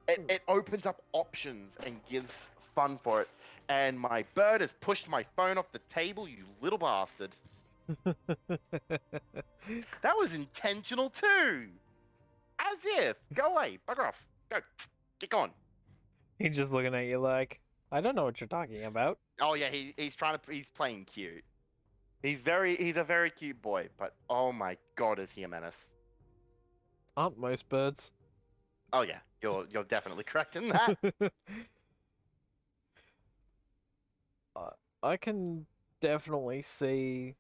It opens up options and gives fun for it. And my bird has pushed my phone off the table, you little bastard. That was intentional too. As if. Go away. Bugger off. Go. Get going. He's just looking at you like, I don't know what you're talking about. Oh yeah, he's playing cute. He's a very cute boy, but oh my god, is he a menace. Aren't most birds? Oh yeah, you're definitely correct in that. I can definitely see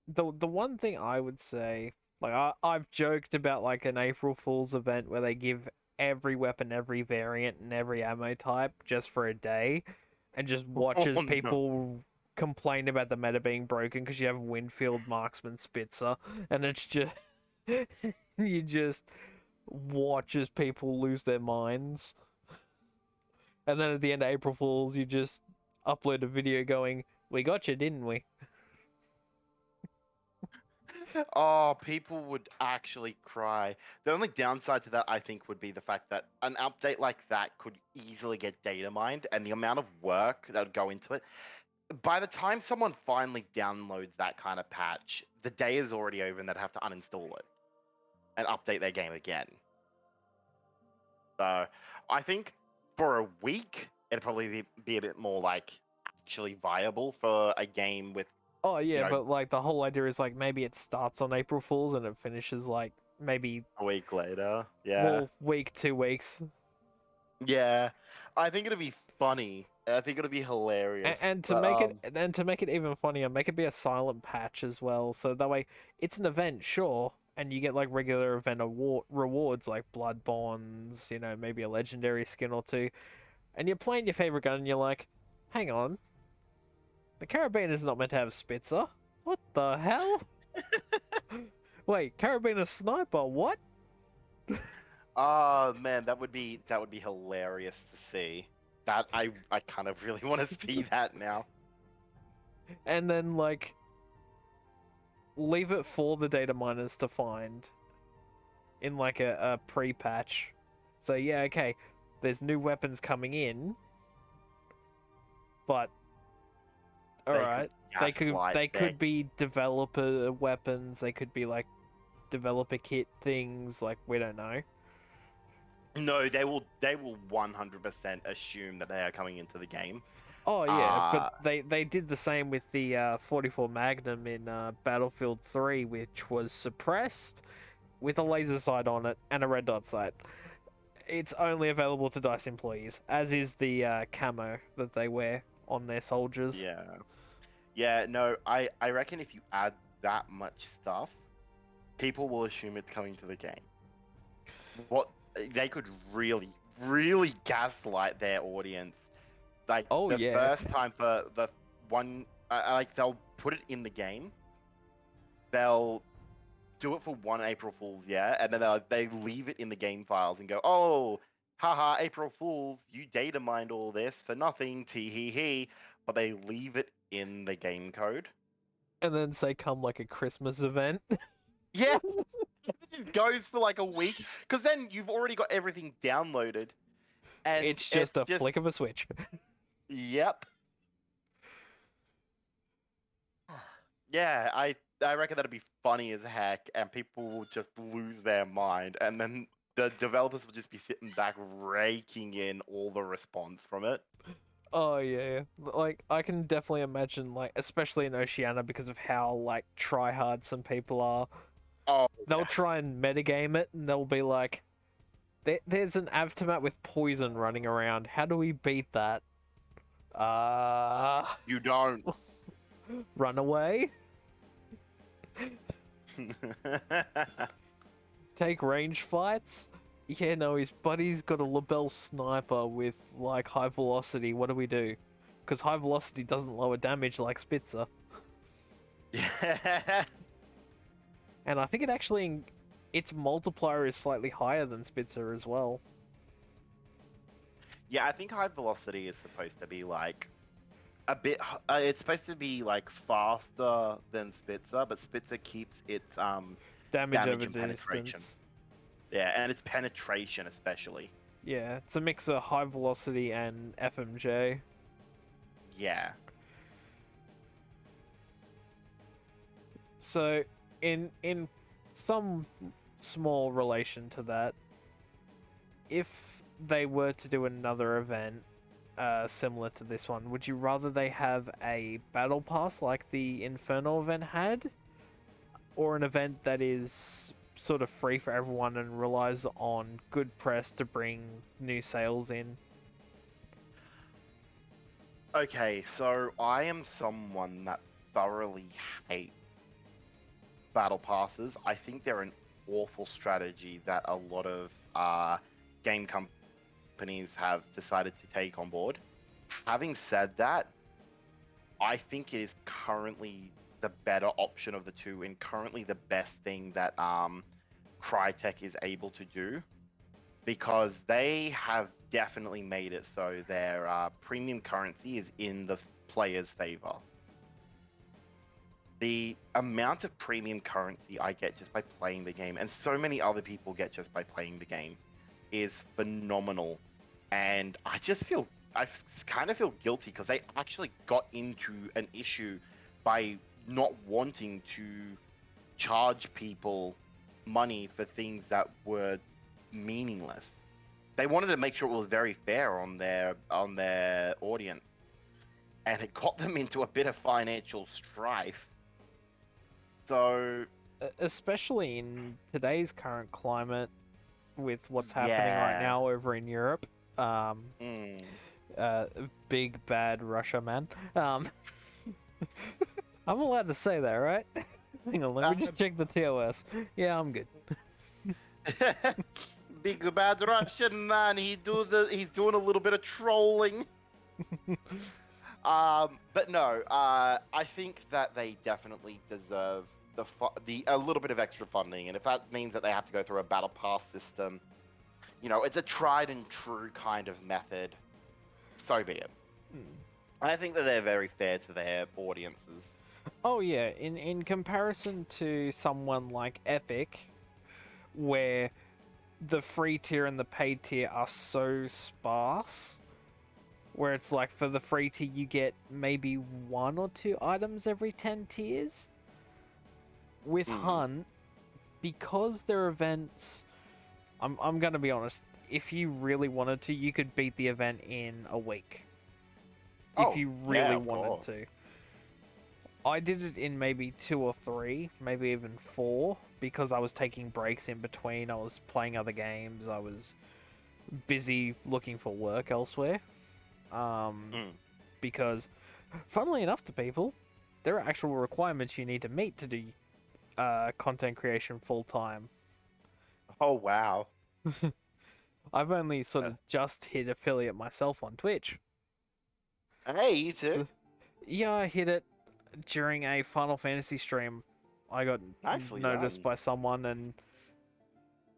the one thing I would say, like I've joked about like an April Fool's event where they give every weapon, every variant, and every ammo type just for a day, and just watches Oh, no. people complain about the meta being broken because you have Winfield, Marksman, Spitzer, and it's just you just watch as people lose their minds, and then at the end of April Fool's, you just upload a video going, "We got you, didn't we?" Oh, people would actually cry. The only downside to that, I think, would be the fact that an update like that could easily get data mined, and the amount of work that would go into it. By the time someone finally downloads that kind of patch, the day is already over and they'd have to uninstall it and update their game again. So I think for a week, it'd probably be a bit more like actually viable for a game with, Oh yeah, you know, but like the whole idea is like maybe it starts on April Fool's and it finishes like maybe a week later. Yeah. well week 2 weeks, Yeah. I think it'd be funny. I think it'd be hilarious. and to But make it even funnier, make it be a silent patch as well. So that way it's an event, sure, and you get like regular event rewards like blood bonds, you know, maybe a legendary skin or two, and you're playing your favorite gun and you're like, hang on, the Carabiner's not meant to have Spitzer. What the hell? Wait, Carabiner sniper? What? oh man, that would be hilarious to see. That I kind of really want to see that now. And then like leave it for the data miners to find in like a pre-patch. So yeah, okay, there's new weapons coming in, but all right, they could be developer weapons. They could be like developer kit things. Like we don't know. No, they will 100% assume that they are coming into the game. Oh yeah, but they did the same with the 44 Magnum in Battlefield 3, which was suppressed with a laser sight on it and a red dot sight. It's only available to DICE employees, as is the camo that they wear on their soldiers. Yeah. Yeah, no, I reckon if you add that much stuff, people will assume it's coming to the game. What they could really, really gaslight their audience. Like first time for the one, like they'll put it in the game. They'll do it for one April Fool's, yeah, and then they leave it in the game files and go, oh, haha, April Fools, you data mined all this for nothing, tee hee hee, but they leave it in the game code. And then say come like a Christmas event. Yeah, it goes for like a week, because then you've already got everything downloaded. And it's just a flick of a switch. Yep. Yeah, I reckon that'd be funny as heck, and people will just lose their mind, and then the developers will just be sitting back raking in all the response from it. Oh yeah, like I can definitely imagine, like especially in Oceania because of how like try hard some people are. Oh, they'll try and metagame it, and they'll be like, "There's an Avtomat with poison running around. How do we beat that?" You don't. Run away. Take range fights. Yeah, no, his buddy's got a Lebel sniper with like high velocity. What do we do? Because high velocity doesn't lower damage like Spitzer. Yeah. And I think it actually, its multiplier is slightly higher than Spitzer as well. Yeah, I think high velocity is supposed to be like a bit. It's supposed to be like faster than Spitzer, but Spitzer keeps its Damage damage over and penetration. distance. Yeah, and its penetration especially. Yeah, it's a mix of high velocity and FMJ. Yeah. So, in some small relation to that, if they were to do another event similar to this one, would you rather they have a battle pass like the Inferno event had, or an event that is sort of free for everyone and relies on good press to bring new sales in? Okay, so I am someone that thoroughly hates battle passes. I think they're an awful strategy that a lot of game companies have decided to take on board. Having said that, I think it is currently the better option of the two, and currently the best thing that Crytek is able to do, because they have definitely made it so their premium currency is in the player's favor. The amount of premium currency I get just by playing the game, and so many other people get just by playing the game, is phenomenal. And I kind of feel guilty because they actually got into an issue by not wanting to charge people money for things that were meaningless. They wanted to make sure it was very fair on their audience, and it got them into a bit of financial strife. So Especially in today's current climate, with what's happening right yeah, now over in Europe. Um, mm. uh, Big bad Russia, man. I'm allowed to say that, right? Hang on, let me just check the TOS. Yeah, I'm good. Big bad Russian man. He's doing a little bit of trolling. But no, I think that they definitely deserve the a little bit of extra funding, and if that means that they have to go through a battle pass system, it's a tried and true kind of method. So be it. I think that they're very fair to their audiences. Oh yeah, in comparison to someone like Epic, where the free tier and the paid tier are so sparse, where it's like for the free tier you get maybe one or two items every 10 tiers. With Hunt, because their events, I'm gonna be honest, if you really wanted to, you could beat the event in a week. If you really wanted to. I did it in maybe 2 or 3, maybe even 4, because I was taking breaks in between. I was playing other games. I was busy looking for work elsewhere. Because, funnily enough to people, there are actual requirements you need to meet to do content creation full time. Oh wow. I've only sort of just hit affiliate myself on Twitch. Hey, you too. Yeah, I hit it during a Final Fantasy stream. I got noticed by someone, and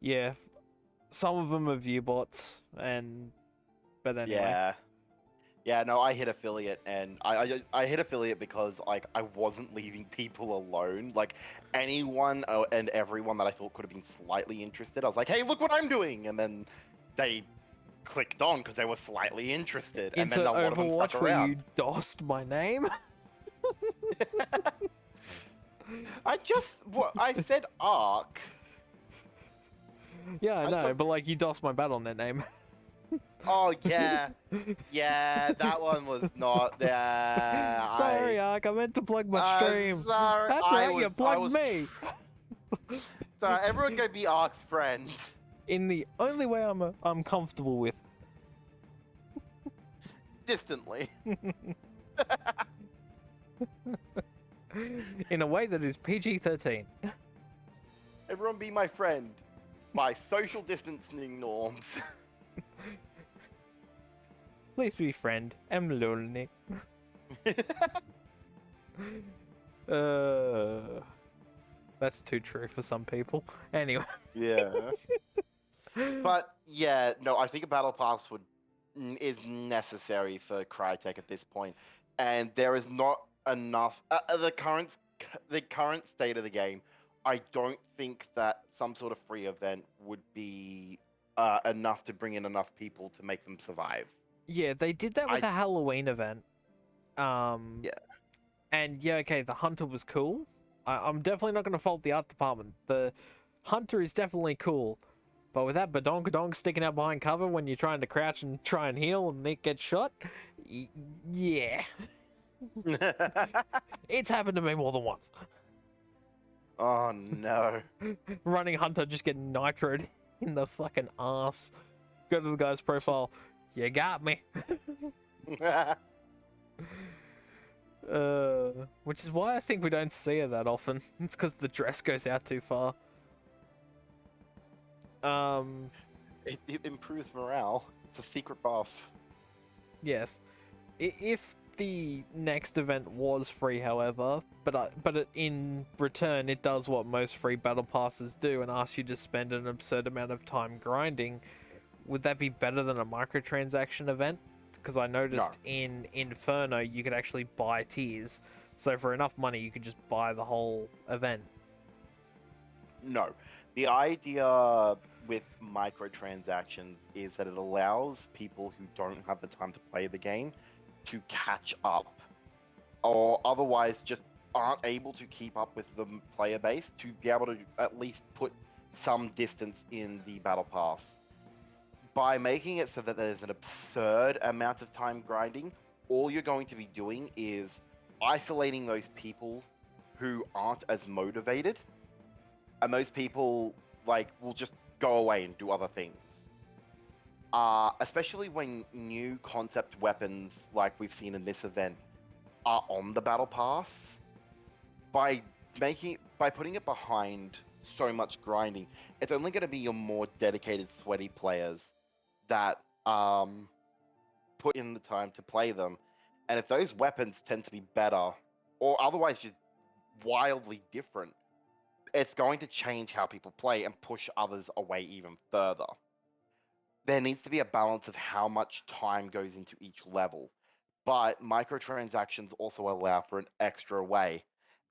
yeah, some of them are view bots, but anyway. Yeah, no, I hit affiliate, and I hit affiliate because like I wasn't leaving people alone. Like anyone and everyone that I thought could have been slightly interested, I was like, "Hey, look what I'm doing!" And then they clicked on because they were slightly interested, and then a lot of them stuck Overwatch where around. you dossed my name. I said Ark. Yeah, I know, but like you dossed my BattleNet name. Oh yeah, yeah, that one was not. Yeah, Sorry, Ark. I meant to plug my stream. Sorry, That's right. You plugged me. Sorry, everyone go be Ark's friend. In the only way I'm comfortable with. Distantly. In a way that is PG-13. Everyone be my friend. By social distancing norms. Please be friend. I'm lonely. That's too true for some people. Anyway. Yeah. But yeah, no, I think a battle pass is necessary for Crytek at this point. and there is not enough. The current state of the game, I don't think that some sort of free event would be enough to bring in enough people to make them survive. Yeah, they did that with I a Halloween event. Um, Yeah. and yeah, okay, the hunter was cool. I'm definitely not going to fault the art department. The hunter is definitely cool, but with that badonkadonk sticking out behind cover when you're trying to crouch and try and heal and Nick gets shot, yeah, it's happened to me more than once. Oh no. Running hunter just getting nitroed in the fucking ass. Go to the guy's profile. You got me. Which is why I think we don't see her that often. It's because the dress goes out too far. It improves morale. It's a secret buff. Yes. If the next event was free, however, but in return it does what most free battle passes do and asks you to spend an absurd amount of time grinding, would that be better than a microtransaction event? Because I noticed in Inferno you could actually buy tiers, so for enough money you could just buy the whole event. No. The idea with microtransactions is that it allows people who don't have the time to play the game to catch up, or otherwise just aren't able to keep up with the player base, to be able to at least put some distance in the battle pass. By making it so that there's an absurd amount of time grinding, all you're going to be doing is isolating those people who aren't as motivated, and those people will just go away and do other things. Especially when new concept weapons like we've seen in this event are on the battle pass. By putting it behind so much grinding, it's only going to be your more dedicated, sweaty players that put in the time to play them. And if those weapons tend to be better, or otherwise just wildly different, it's going to change how people play and push others away even further. There needs to be a balance of how much time goes into each level, but microtransactions also allow for an extra way.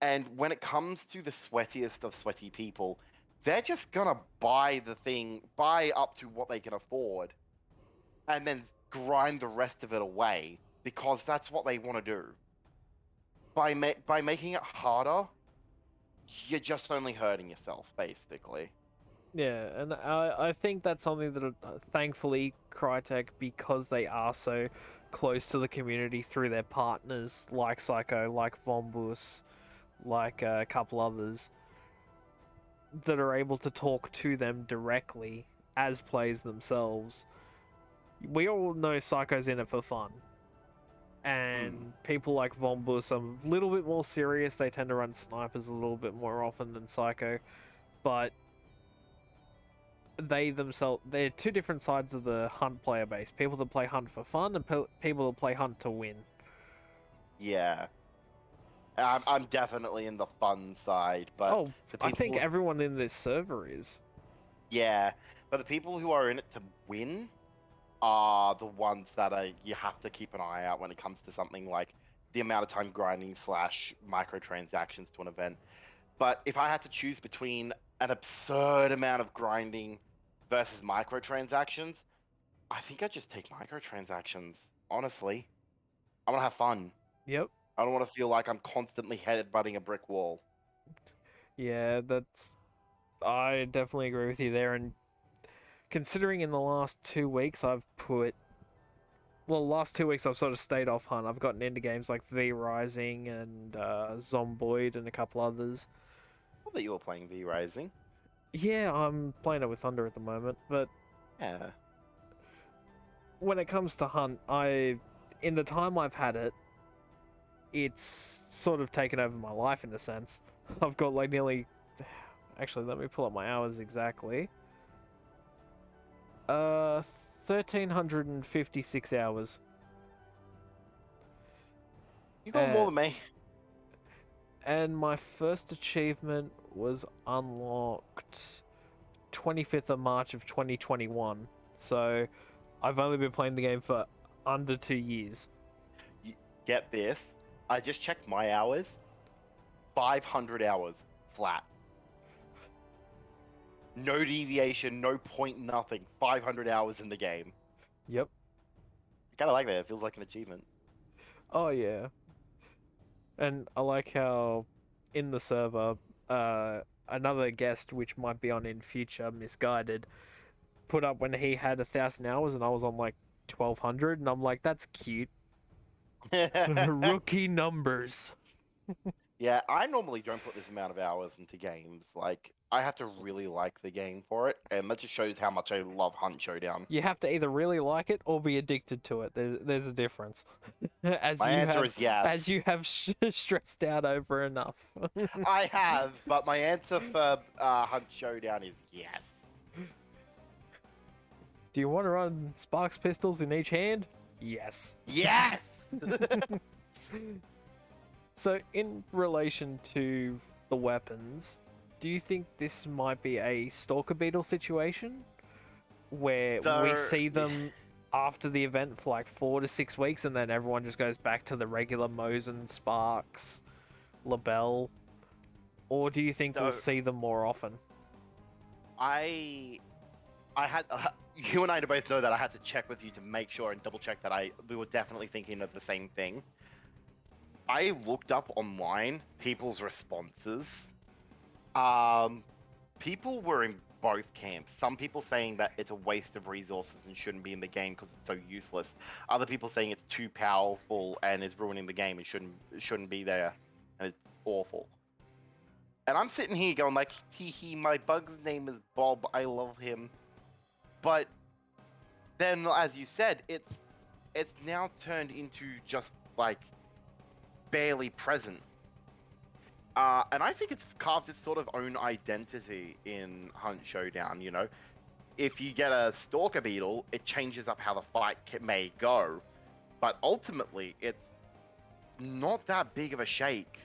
And when it comes to the sweatiest of sweaty people, they're just gonna buy up to what they can afford, and then grind the rest of it away because that's what they want to do. By making it harder, you're just only hurting yourself, basically. Yeah, and I think that's something that thankfully Crytek, because they are so close to the community through their partners like Psycho, like Vombus, like a couple others, that are able to talk to them directly as players themselves. We all know Psycho's in it for fun, and people like Vombus are a little bit more serious. They tend to run snipers a little bit more often than Psycho, but they're two different sides of the hunt player base. People that play hunt for fun and people that play hunt to win. Yeah. I'm definitely in the fun side, but Oh, the I think people, everyone in this server is. yeah, but the people who are in it to win are the ones that you have to keep an eye out when it comes to something like the amount of time grinding slash microtransactions to an event. But if I had to choose between an absurd amount of grinding versus microtransactions, I think I'd just take microtransactions. Honestly, I want to have fun. Yep. I don't want to feel like I'm constantly headbutting a brick wall. Yeah, that's. I definitely agree with you there. And considering in the last 2 weeks I've put. Well, last 2 weeks I've sort of stayed off hunt. I've gotten into games like V Rising and Zomboid and a couple others. I thought you were playing V Rising. Yeah, I'm playing it with Thunder at the moment, but Yeah. when it comes to hunt, in the time I've had it, it's sort of taken over my life in a sense. I've got like nearly. Actually, let me pull up my hours exactly. 1,356 hours. You got more Uh, than me. and my first achievement was unlocked 25th of March of 2021. So I've only been playing the game for under 2 years. Get this. I just checked my hours. 500 hours flat. No deviation, no point, nothing. 500 hours in the game. Yep. I kind of like that. It feels like an achievement. Oh yeah. And I like how in the server, another guest, which might be on in future, Misguided, put up when he had 1,000 hours and I was on like 1,200, and I'm like, that's cute. Rookie numbers. Yeah, I normally don't put this amount of hours into games. Like, I have to really like the game for it, and that just shows how much I love Hunt Showdown. You have to either really like it or be addicted to it. There's a difference. as My you answer have is yes. as you have stressed out over enough. I have, but my answer for Hunt Showdown is yes. Do you want to run Sparks pistols in each hand? Yes. Yes! So, in relation to the weapons, do you think this might be a Stalker Beetle situation? Where we see them after the event for like 4 to 6 weeks and then everyone just goes back to the regular Mosin, Sparks, Labelle? Or do you think we'll see them more often? I had you and I both know that I had to check with you to make sure and double check that we were definitely thinking of the same thing. I looked up online people's responses. People were in both camps. Some people saying that it's a waste of resources and shouldn't be in the game because it's so useless. Other people saying it's too powerful and is ruining the game and shouldn't be there, and it's awful. And I'm sitting here going like, hee hee, my bug's name is Bob. I love him. But then, as you said, it's now turned into just like barely present. And I think it's carved its sort of own identity in Hunt Showdown. You know, if you get a Stalker Beetle, it changes up how the fight may go, but ultimately, it's not that big of a shake.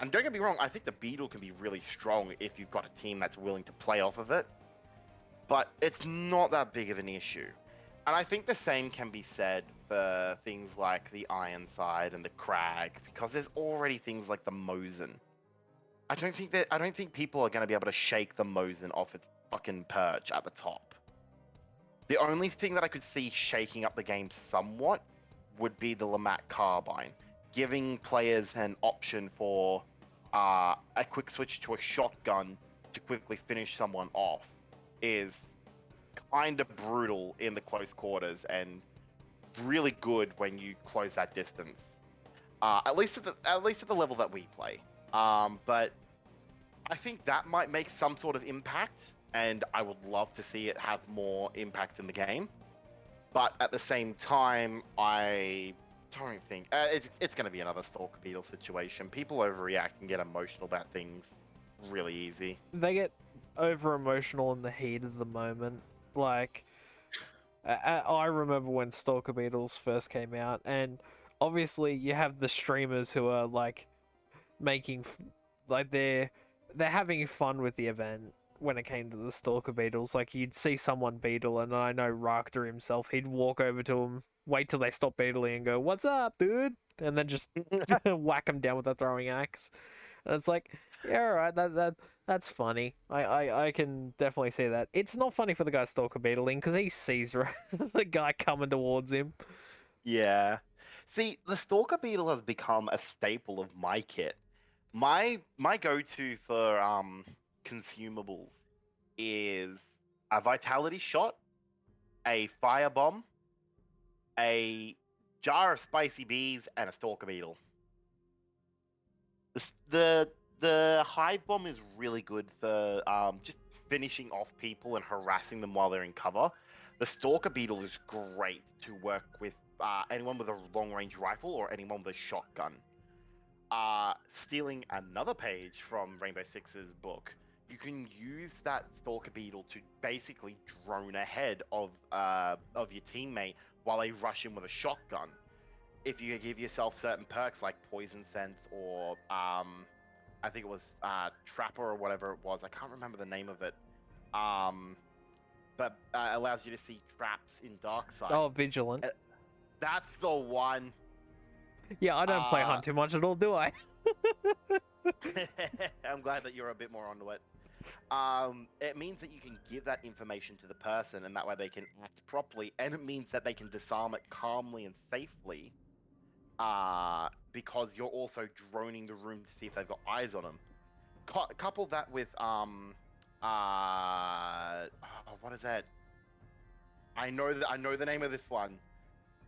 And don't get me wrong, I think the Beetle can be really strong if you've got a team that's willing to play off of it, but it's not that big of an issue. And I think the same can be said for things like the Ironside and the Crag, because there's already things like the Mosin. I don't think people are going to be able to shake the Mosin off its fucking perch at the top. The only thing that I could see shaking up the game somewhat would be the Lamat Carbine, giving players an option for a quick switch to a shotgun to quickly finish someone off is kind of brutal in the close quarters and really good when you close that distance. At least at the level that we play. But I think that might make some sort of impact, and I would love to see it have more impact in the game. But at the same time, I don't think it's going to be another Stalker Beetle situation. People overreact and get emotional about things really easy. They get over emotional in the heat of the moment. Like, I remember when Stalker Beetles first came out, and obviously you have the streamers who are like making like they're having fun with the event when it came to the Stalker Beetles. Like, you'd see someone beetle, and I know Rakta himself, he'd walk over to him, wait till they stop beetling and go, "What's up, dude?" And then just whack them down with a throwing axe. And it's like, yeah, alright, that's funny. I can definitely see that. It's not funny for the guy Stalker beetling because he sees the guy coming towards him. Yeah. See, the Stalker Beetle has become a staple of my kit. My go-to for consumables is a vitality shot, a firebomb, a jar of spicy bees, and a Stalker Beetle. The hive bomb is really good for just finishing off people and harassing them while they're in cover. The Stalker Beetle is great to work with anyone with a long range rifle or anyone with a shotgun. Stealing another page from Rainbow Six's book, you can use that Stalker Beetle to basically drone ahead of your teammate while they rush in with a shotgun. If you give yourself certain perks like Poison Sense or I think it was Trapper or whatever it was, I can't remember the name of it, but allows you to see traps in Dark Side. Oh, Vigilant. That's the one. Yeah, I don't play Uh, Hunt too much at all, do I? I'm glad that you're a bit more onto it. It means that you can give that information to the person, and that way they can act properly, and it means that they can disarm it calmly and safely. Because you're also droning the room to see if they've got eyes on them. Couple that with what is that? I know the name of this one.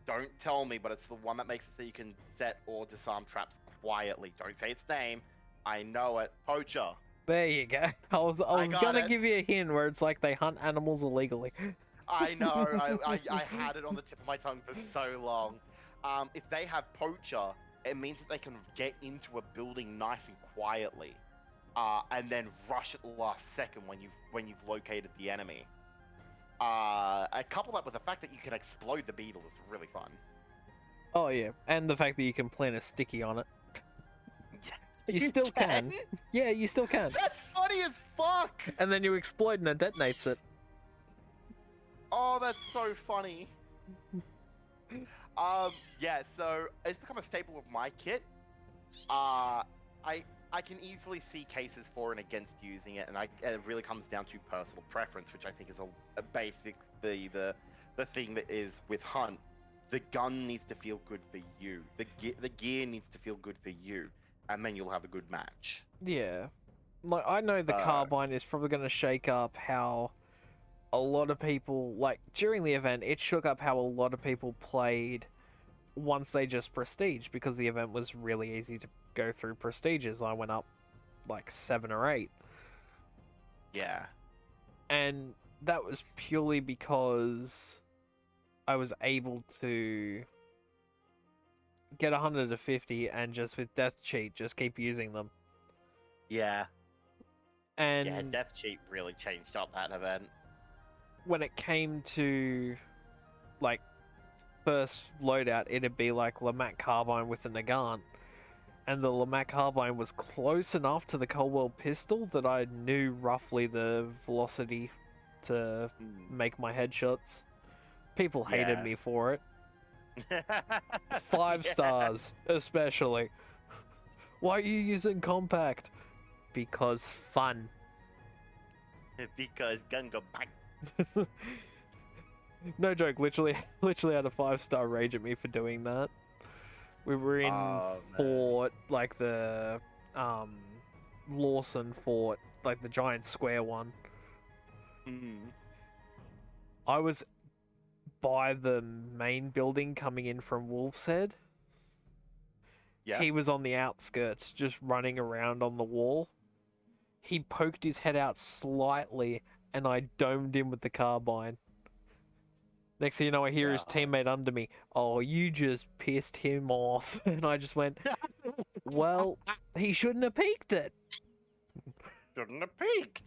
Don't tell me, but it's the one that makes it so you can set or disarm traps quietly. Don't say its name. I know it. Poacher. There you go. I I was got gonna it. give you a hint where it's like they hunt animals illegally. I know. I had it on the tip of my tongue for so long. If they have poacher, it means that they can get into a building nice and quietly, and then rush at the last second when you've located the enemy. I couple that with the fact that you can explode the beetle is really fun. Oh yeah, and the fact that you can plant a sticky on it. Yeah, You still can. Yeah, you still can. That's funny as fuck. And then you explode and it detonates it. Oh, that's so funny. Yeah, so it's become a staple of my kit. I can easily see cases for and against using it, and it really comes down to personal preference, which I think is a basic the thing that is with Hunt. The gun needs to feel good for you. The gear needs to feel good for you, and then you'll have a good match. Yeah. Like, I know the carbine is probably going to shake up how a lot of people, like, during the event, it shook up how a lot of people played once they just prestige, because the event was really easy to go through prestiges. I went up like 7 or 8. Yeah. And that was purely because I was able to get 100 to 50 and just with death cheat just keep using them. Yeah. And Yeah, Death Cheat really changed up that event. when it came to like first loadout, it'd be like Lamach Carbine with the Nagant. And the Lamach Carbine was close enough to the Coldwell pistol that I knew roughly the velocity to make my headshots. People hated me for it. 5 stars, especially. Why are you using compact? Because fun. Because gun go back. No joke, literally had a 5-star rage at me for doing that. We were in fort, like the Lawson fort, like the giant square one. I was by the main building coming in from Wolf's Head. Yeah. He was on the outskirts, just running around on the wall. He poked his head out slightly, and I domed him with the carbine. Next thing you know, I hear his teammate under me. Oh, you just pissed him off. And I just went, well, he shouldn't have peeked it. Shouldn't have peeked.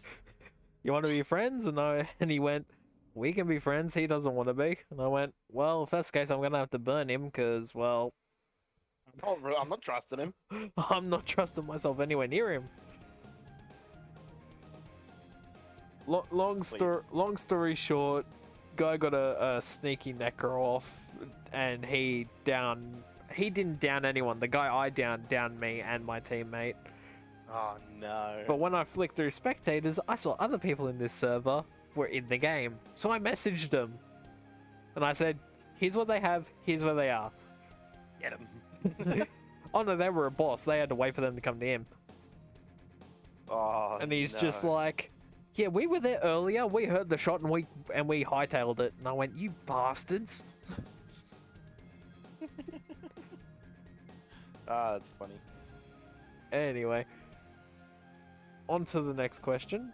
You want to be friends? And he went, we can be friends. He doesn't want to be. And I went, well, if that's the case, I'm going to have to burn him because, well... I'm not trusting him. I'm not trusting myself anywhere near him. Long story short, guy got a sneaky necker off, and he didn't down anyone. The guy I downed me and my teammate. Oh no. But when I flicked through spectators, I saw other people in this server were in the game. So I messaged them. And I said, here's what they have, here's where they are. Get him. Oh no, they were a boss. They had to wait for them to come to him. Oh, and he's just like, yeah, we were there earlier. We heard the shot and we hightailed it. And I went, you bastards. That's funny. Anyway, on to the next question.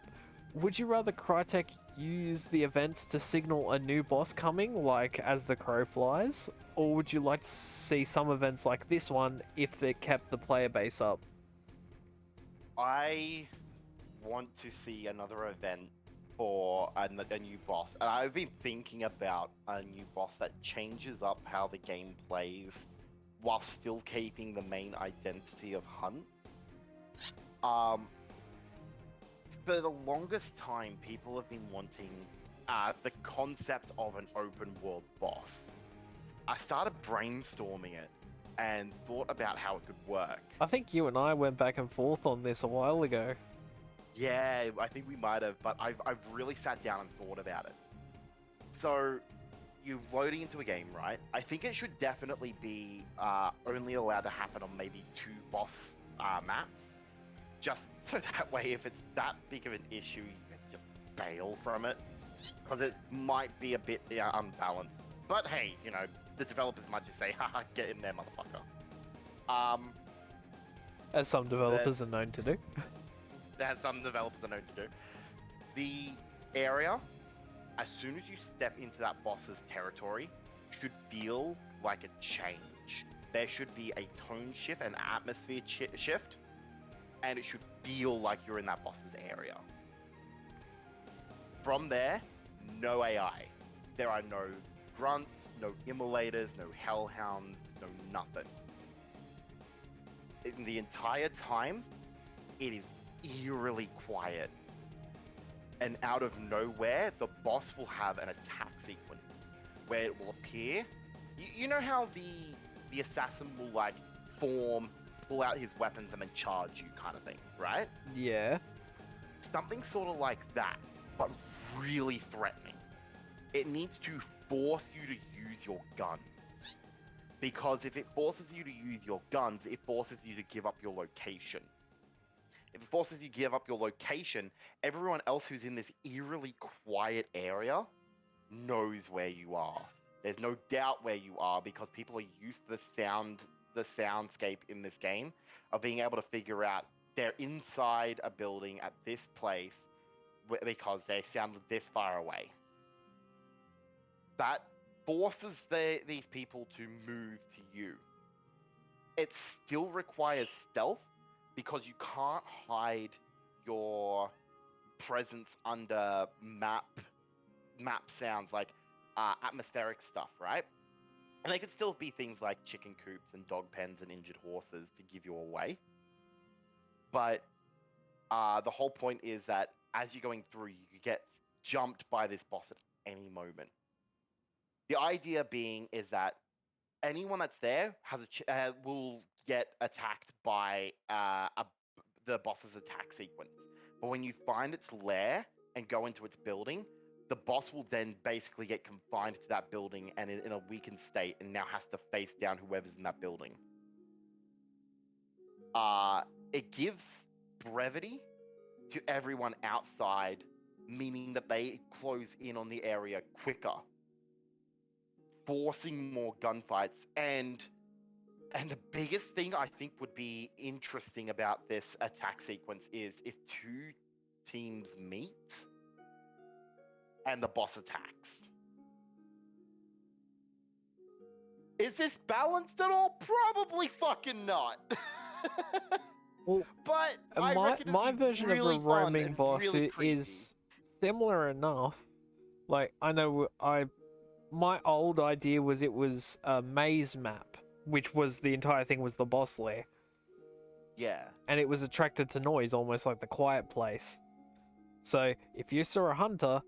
Would you rather Crytek use the events to signal a new boss coming, like As the Crow Flies? Or would you like to see some events like this one if it kept the player base up? I want to see another event for a new boss. And I've been thinking about a new boss that changes up how the game plays while still keeping the main identity of Hunt. For the longest time, people have been wanting the concept of an open world boss. I started brainstorming it, and thought about how it could work. I think you and I went back and forth on this a while ago. Yeah, I think we might have, but I've really sat down and thought about it. So you're loading into a game, right? I think it should definitely be only allowed to happen on maybe 2 boss maps, just so that way if it's that big of an issue, you can just bail from it, because it might be a bit unbalanced. But hey, you know, the developers might just say, haha, get in there, motherfucker. As some developers are known to do. That some developers are known to do. The area, as soon as you step into that boss's territory, should feel like a change. There should be a tone shift, an atmosphere shift, and it should feel like you're in that boss's area. From there, no AI. There are no grunts, no immolators, no hellhounds, no nothing. In the entire time, it is eerily quiet. And out of nowhere, the boss will have an attack sequence where it will appear. You know how the assassin will like form, pull out his weapons, and then charge you, kind of thing, right? Yeah. Something sort of like that, but really threatening. It needs to force you to use your guns. Because if it forces you to use your guns, it forces you to give up your location. If it forces you to give up your location, everyone else who's in this eerily quiet area knows where you are. There's no doubt where you are because people are used to the soundscape in this game of being able to figure out they're inside a building at this place because they sounded this far away. That forces these people to move to you. It still requires stealth because you can't hide your presence under map sounds like atmospheric stuff, right? And they could still be things like chicken coops and dog pens and injured horses to give you away. But the whole point is that as you're going through, you get jumped by this boss at any moment. The idea being is that anyone that's there will get attacked by the boss's attack sequence. But when you find its lair and go into its building, the boss will then basically get confined to that building and in a weakened state and now has to face down whoever's in that building. It gives brevity to everyone outside, meaning that they close in on the area quicker, forcing more gunfights. And the biggest thing I think would be interesting about this attack sequence is if 2 teams meet and the boss attacks. Is this balanced at all? Probably fucking not. Well, but I reckon my version really of a roaming boss really is similar enough. Like, I know my old idea was it was a maze map, which was the entire thing was the boss lair. Yeah. And it was attracted to noise, almost like the quiet place. So if you saw a hunter,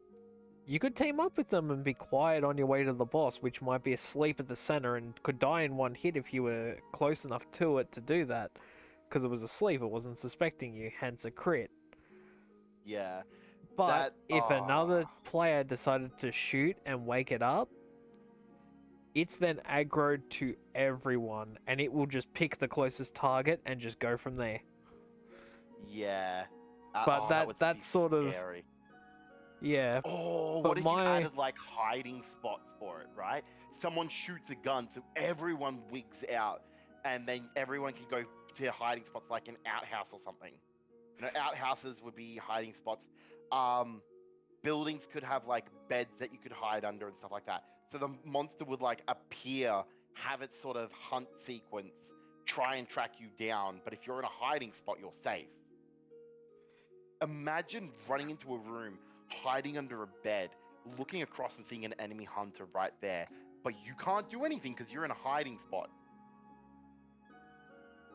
you could team up with them and be quiet on your way to the boss, which might be asleep at the center and could die in one hit if you were close enough to it to do that. Because it was asleep, it wasn't suspecting you, hence a crit. Yeah. But if another player decided to shoot and wake it up, it's then aggroed to everyone, and it will just pick the closest target and just go from there. Yeah. But that's sort of scary. Yeah. Oh, but what if you added like hiding spots for it, right? Someone shoots a gun, so everyone wigs out, and then everyone can go to hiding spots like an outhouse or something. You know, outhouses would be hiding spots. Buildings could have like beds that you could hide under and stuff like that. So the monster would like appear, have its sort of hunt sequence, try and track you down. But if you're in a hiding spot, you're safe. Imagine running into a room, hiding under a bed, looking across and seeing an enemy hunter right there. But you can't do anything because you're in a hiding spot.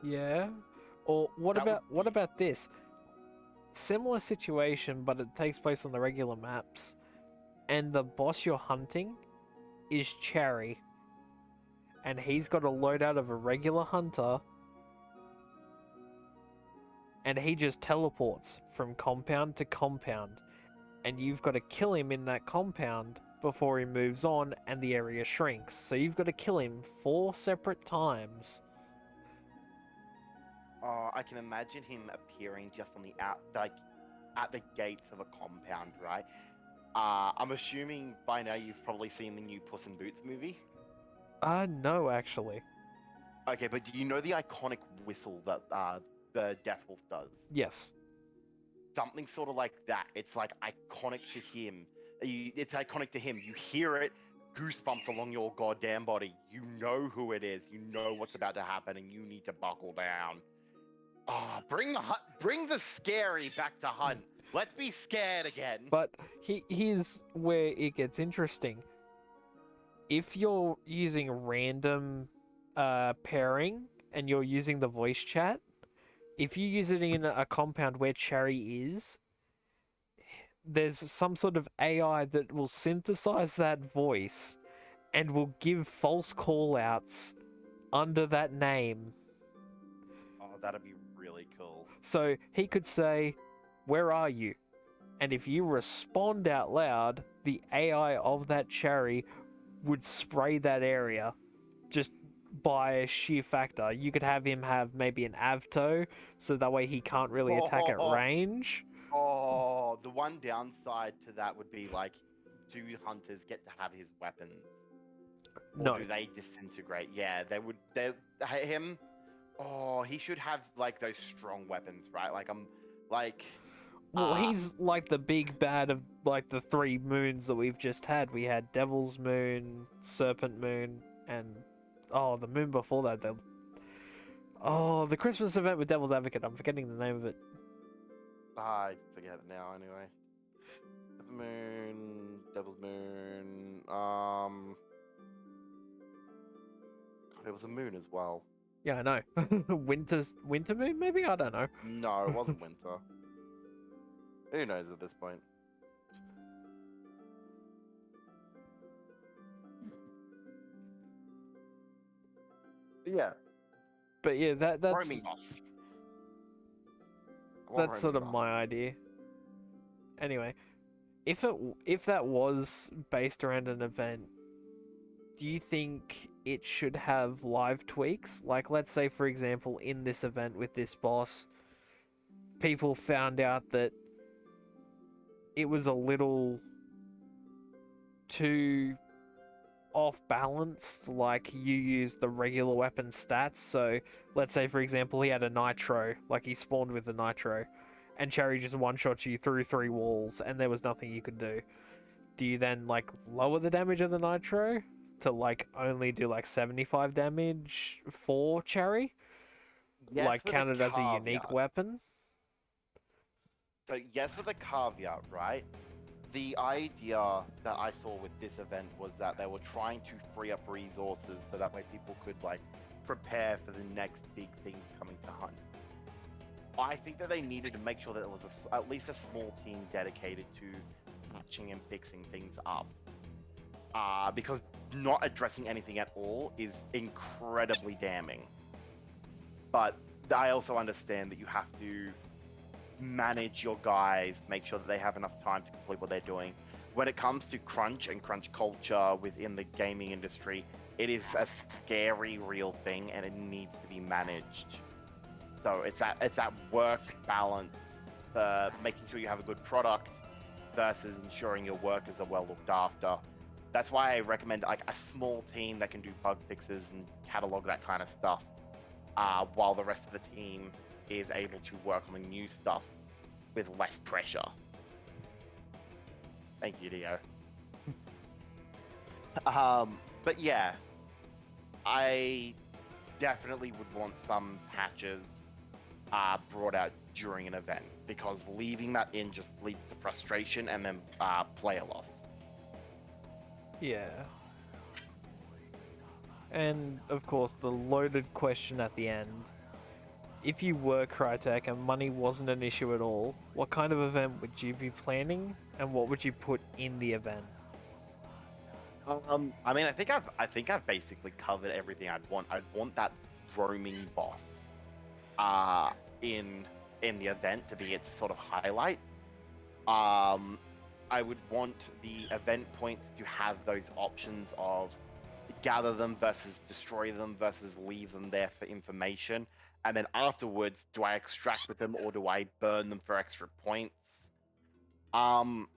Yeah. Or what about this? Similar situation, but it takes place on the regular maps, and the boss you're hunting is Cherry. and he's got a loadout of a regular hunter, and he just teleports from compound to compound, and you've got to kill him in that compound before he moves on and the area shrinks. So you've got to kill him 4 separate times. I can imagine him appearing just on the at the gates of a compound, right? I'm assuming by now you've probably seen the new Puss in Boots movie. No, actually. Okay, but do you know the iconic whistle that the Death Wolf does? Yes. Something sort of like that. It's like iconic to him. It's iconic to him. You hear it, goosebumps along your goddamn body. You know who it is. You know what's about to happen, and you need to buckle down. Bring the scary back to Hunt. Let's be scared again. But here's where it gets interesting. If you're using random pairing and you're using the voice chat, if you use it in a compound where Cherry is, there's some sort of AI that will synthesize that voice and will give false call-outs under that name. Oh, that'd be really cool. So he could say, "Where are you?" And if you respond out loud, the AI of that Cherry would spray that area just by sheer factor. You could have him have maybe an Avto, so that way he can't really attack at range. Oh, the one downside to that would be like, do hunters get to have his weapons? Or No. do they disintegrate? Yeah, they would. Him. Oh, he should have like those strong weapons, right? Well, he's like the big bad of like the 3 moons that we've just had. We had Devil's Moon, Serpent Moon, and the moon before that. The Christmas event with Devil's Advocate. I'm forgetting the name of it. I forget it now. Anyway, Devil's Moon. God, it was a moon as well. Yeah, I know. Winter Moon, maybe? I don't know. No, it wasn't winter. Who knows at this point? Yeah. But yeah, that's sort of my idea. Anyway, if that was based around an event, do you think it should have live tweaks? Like, let's say, for example, in this event with this boss, people found out that it was a little too off balanced, like you use the regular weapon stats. So let's say, for example, he had a nitro, like he spawned with the nitro, and Cherry just one-shots you through 3 walls and there was nothing you could do. Do you then like lower the damage of the nitro to like only do like 75 damage for Cherry? Yes, like count it as a unique weapon? So yes, with a caveat, right? The idea that I saw with this event was that they were trying to free up resources so that way people could like prepare for the next big things coming to Hunt. I think that they needed to make sure that there was at least a small team dedicated to patching and fixing things up. Because not addressing anything at all is incredibly damning. But I also understand that you have to manage your guys, make sure that they have enough time to complete what they're doing. When it comes to crunch and crunch culture within the gaming industry, it is a scary real thing and it needs to be managed. So it's that work balance, making sure you have a good product versus ensuring your workers are well looked after. That's why I recommend like a small team that can do bug fixes and catalog that kind of stuff, while the rest of the team is able to work on the new stuff with less pressure. Thank you, Dio. But yeah, I definitely would want some patches brought out during an event, because leaving that in just leads to frustration and then player loss. Yeah. And of course, the loaded question at the end. If you were Crytek and money wasn't an issue at all, what kind of event would you be planning and what would you put in the event? I mean, I think I've basically covered everything I'd want. I'd want that roaming boss, uh, in the event to be its sort of highlight. Um, I would want the event points to have those options of gather them versus destroy them versus leave them there for information. And then afterwards, do I extract with them or do I burn them for extra points? Um,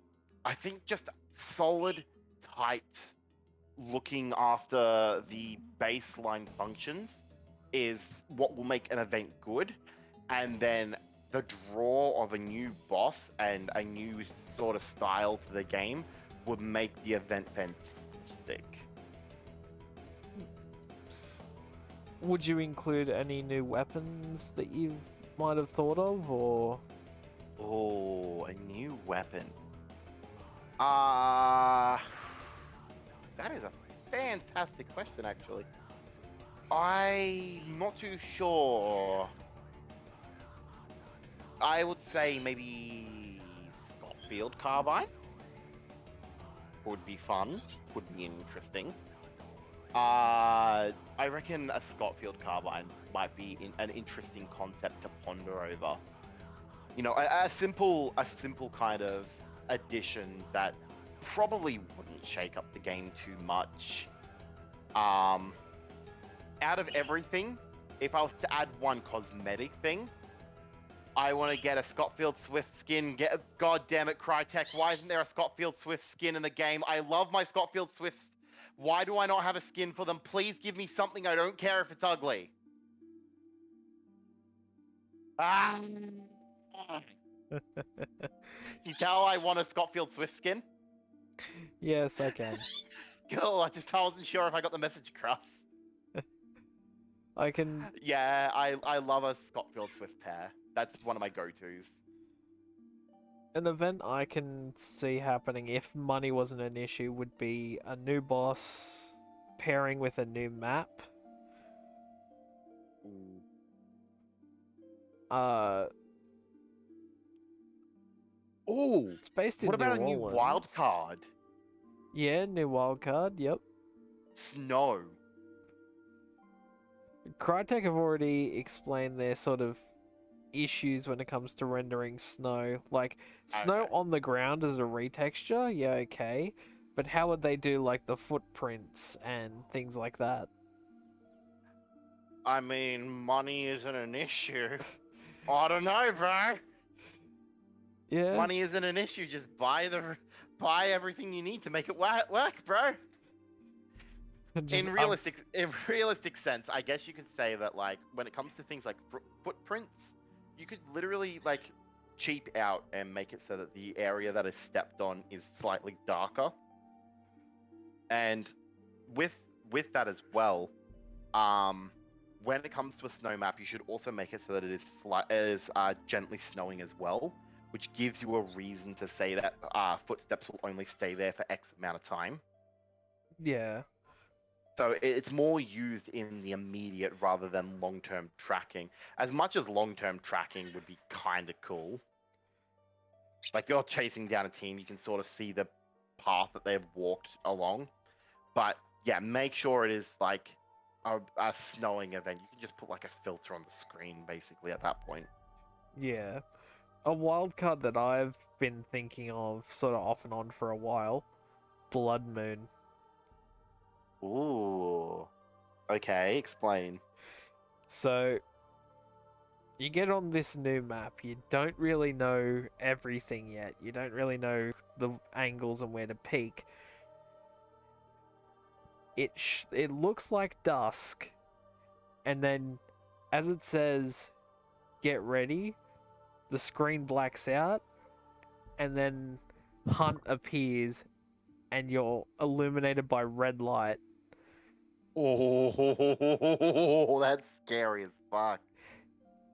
I think just solid, tight looking after the baseline functions is what will make an event good. And then the draw of a new boss and a new sort of style to the game would make the event fantastic. Would you include any new weapons that you might have thought of, or Oh, a new weapon. Uh that is a fantastic question, actually. I'm not too sure. I would say maybe Scottfield Carbine would be fun, would be interesting. I reckon a Scottfield Carbine might be an interesting concept to ponder over. You know, a simple kind of addition that probably wouldn't shake up the game too much. Um, Out of everything, if I was to add one cosmetic thing, I want to get a Scottfield Swift skin. God damn it, Crytek! Why isn't there a Scottfield Swift skin in the game? I love my Scottfield Swifts. Why do I not have a skin for them? Please give me something. I don't care if it's ugly. Ah! You tell I want a Scottfield Swift skin? yes, I can. Cool. I wasn't sure if I got the message across. I can. Yeah, I love a Scottfield Swift pair. That's one of my go-tos. An event I can see happening if money wasn't an issue would be a new boss pairing with a new map. Ooh. Uh, Ooh, it's based what in New about a new wild Orleans. card? Yeah, new wildcard. Yep. Snow. Crytek have already explained their sort of issues when it comes to rendering snow. Like, snow Okay. on the ground as a retexture, yeah, okay. But how would they do, like, the footprints and things like that? I mean, money isn't an issue. I don't know, bro. Yeah, Money isn't an issue. Just buy everything you need to make it work, bro. just In realistic sense, I guess you could say that like when it comes to things like footprints, you could literally like cheap out and make it so that the area that is stepped on is slightly darker. And with that as well, um, when it comes to a snow map, you should also make it so that it is gently snowing as well, which gives you a reason to say that footsteps will only stay there for X amount of time. yeah. So it's more used in the immediate rather than long-term tracking. As much as long-term tracking would be kind of cool. Like you're chasing down a team, you can sort of see the path that they've walked along. But yeah, make sure it is like a snowing event. You can just put like a filter on the screen basically at that point. Yeah. A wild card that I've been thinking of sort of off and on for a while, Blood Moon. Ooh. Okay, explain. So you get on this new map, you don't really know everything yet. You don't really know the angles and where to peek. It looks like dusk, and then as it says get ready, the screen blacks out, and then Hunt appears and you're illuminated by red light. Oh, that's scary as fuck.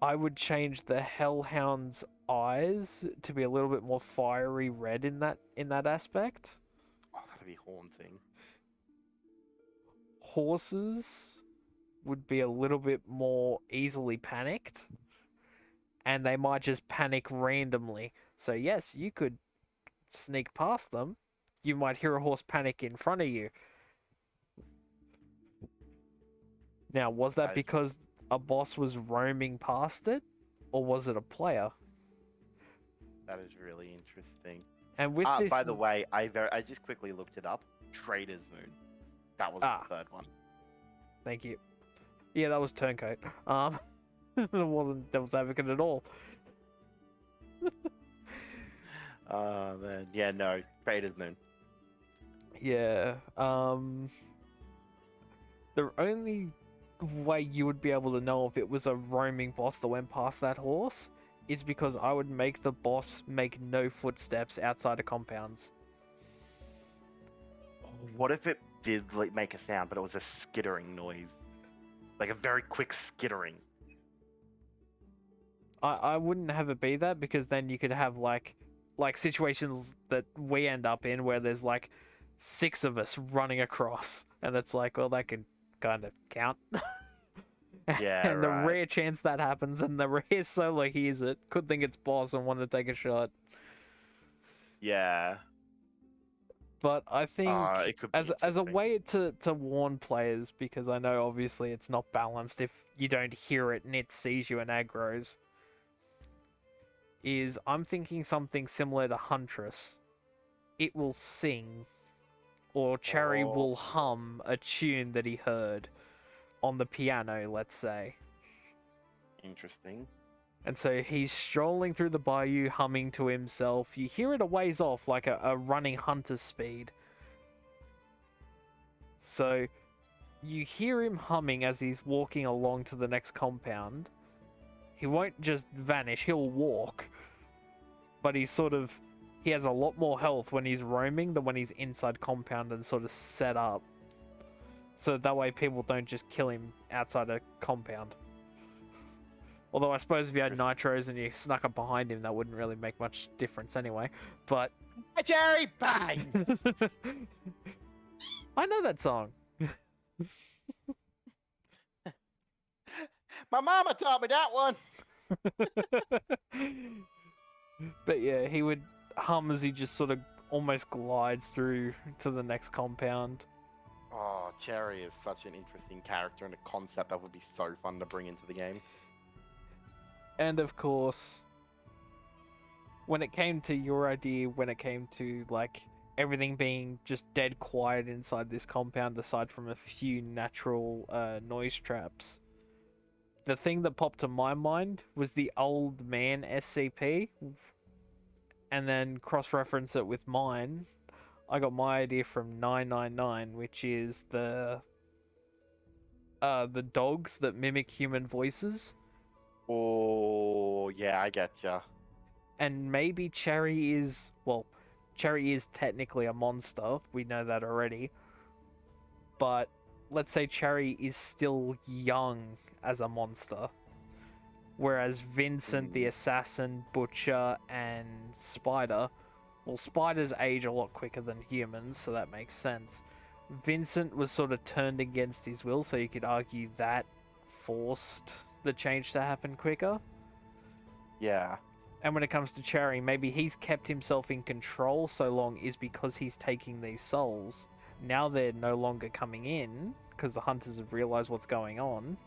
I would change the Hellhound's eyes to be a little bit more fiery red in that aspect. Oh, that'd be haunting. Horses would be a little bit more easily panicked, and they might just panic randomly. So yes, you could sneak past them, you might hear a horse panic in front of you. Now, was that That is, because a boss was roaming past it, or was it a player? that is really interesting. And with this, By the way, I just quickly looked it up. Trader's Moon. That was the third one. thank you. Yeah, that was Turncoat. It wasn't Devil's Advocate at all. Man. Yeah, no. Trader's Moon. Yeah. The only way you would be able to know if it was a roaming boss that went past that horse is because I would make the boss make no footsteps outside of compounds. What if it did like make a sound, but it was a skittering noise? Like a very quick skittering. I wouldn't have it be that, because then you could have like situations that we end up in where there's like 6 of us running across, and it's like, well, that could kind of count. Yeah, and right. the rare chance that happens, and the rare solo hears it, could think it's boss and want to take a shot. Yeah. But I think It could be as a interesting. way to warn players, because I know obviously it's not balanced if you don't hear it and it sees you and aggroes, is I'm thinking something similar to Huntress. It will sing, or Cherry will hum a tune that he heard on the piano, let's say. Interesting. And so he's strolling through the bayou humming to himself. You hear it a ways off, like a running hunter's speed. So you hear him humming as he's walking along to the next compound. He won't just vanish, he'll walk. But he has a lot more health when he's roaming than when he's inside compound and sort of set up. So that way people don't just kill him outside a compound. Although I suppose if you had nitros and you snuck up behind him, that wouldn't really make much difference anyway. But Hey, Jerry, bang! I know that song. My mama taught me that one. But yeah, he would hum as he just sort of almost glides through to the next compound. Oh, Cherry is such an interesting character and a concept that would be so fun to bring into the game. And of course, when it came to your idea, when it came to like everything being just dead quiet inside this compound, aside from a few natural noise traps, the thing that popped to my mind was the old man SCP, and then cross-reference it with mine. I got my idea from 999, which is the dogs that mimic human voices. Oh, yeah, I get ya. And maybe Cherry is technically a monster. We know that already. But let's say Cherry is still young as a monster. Whereas Vincent, the assassin, Butcher, and Spider, well, Spiders age a lot quicker than humans, so that makes sense. Vincent was sort of turned against his will, so you could argue that forced the change to happen quicker. Yeah. And when it comes to Cherry, maybe he's kept himself in control so long is because he's taking these souls. Now they're no longer coming in, because the hunters have realized what's going on.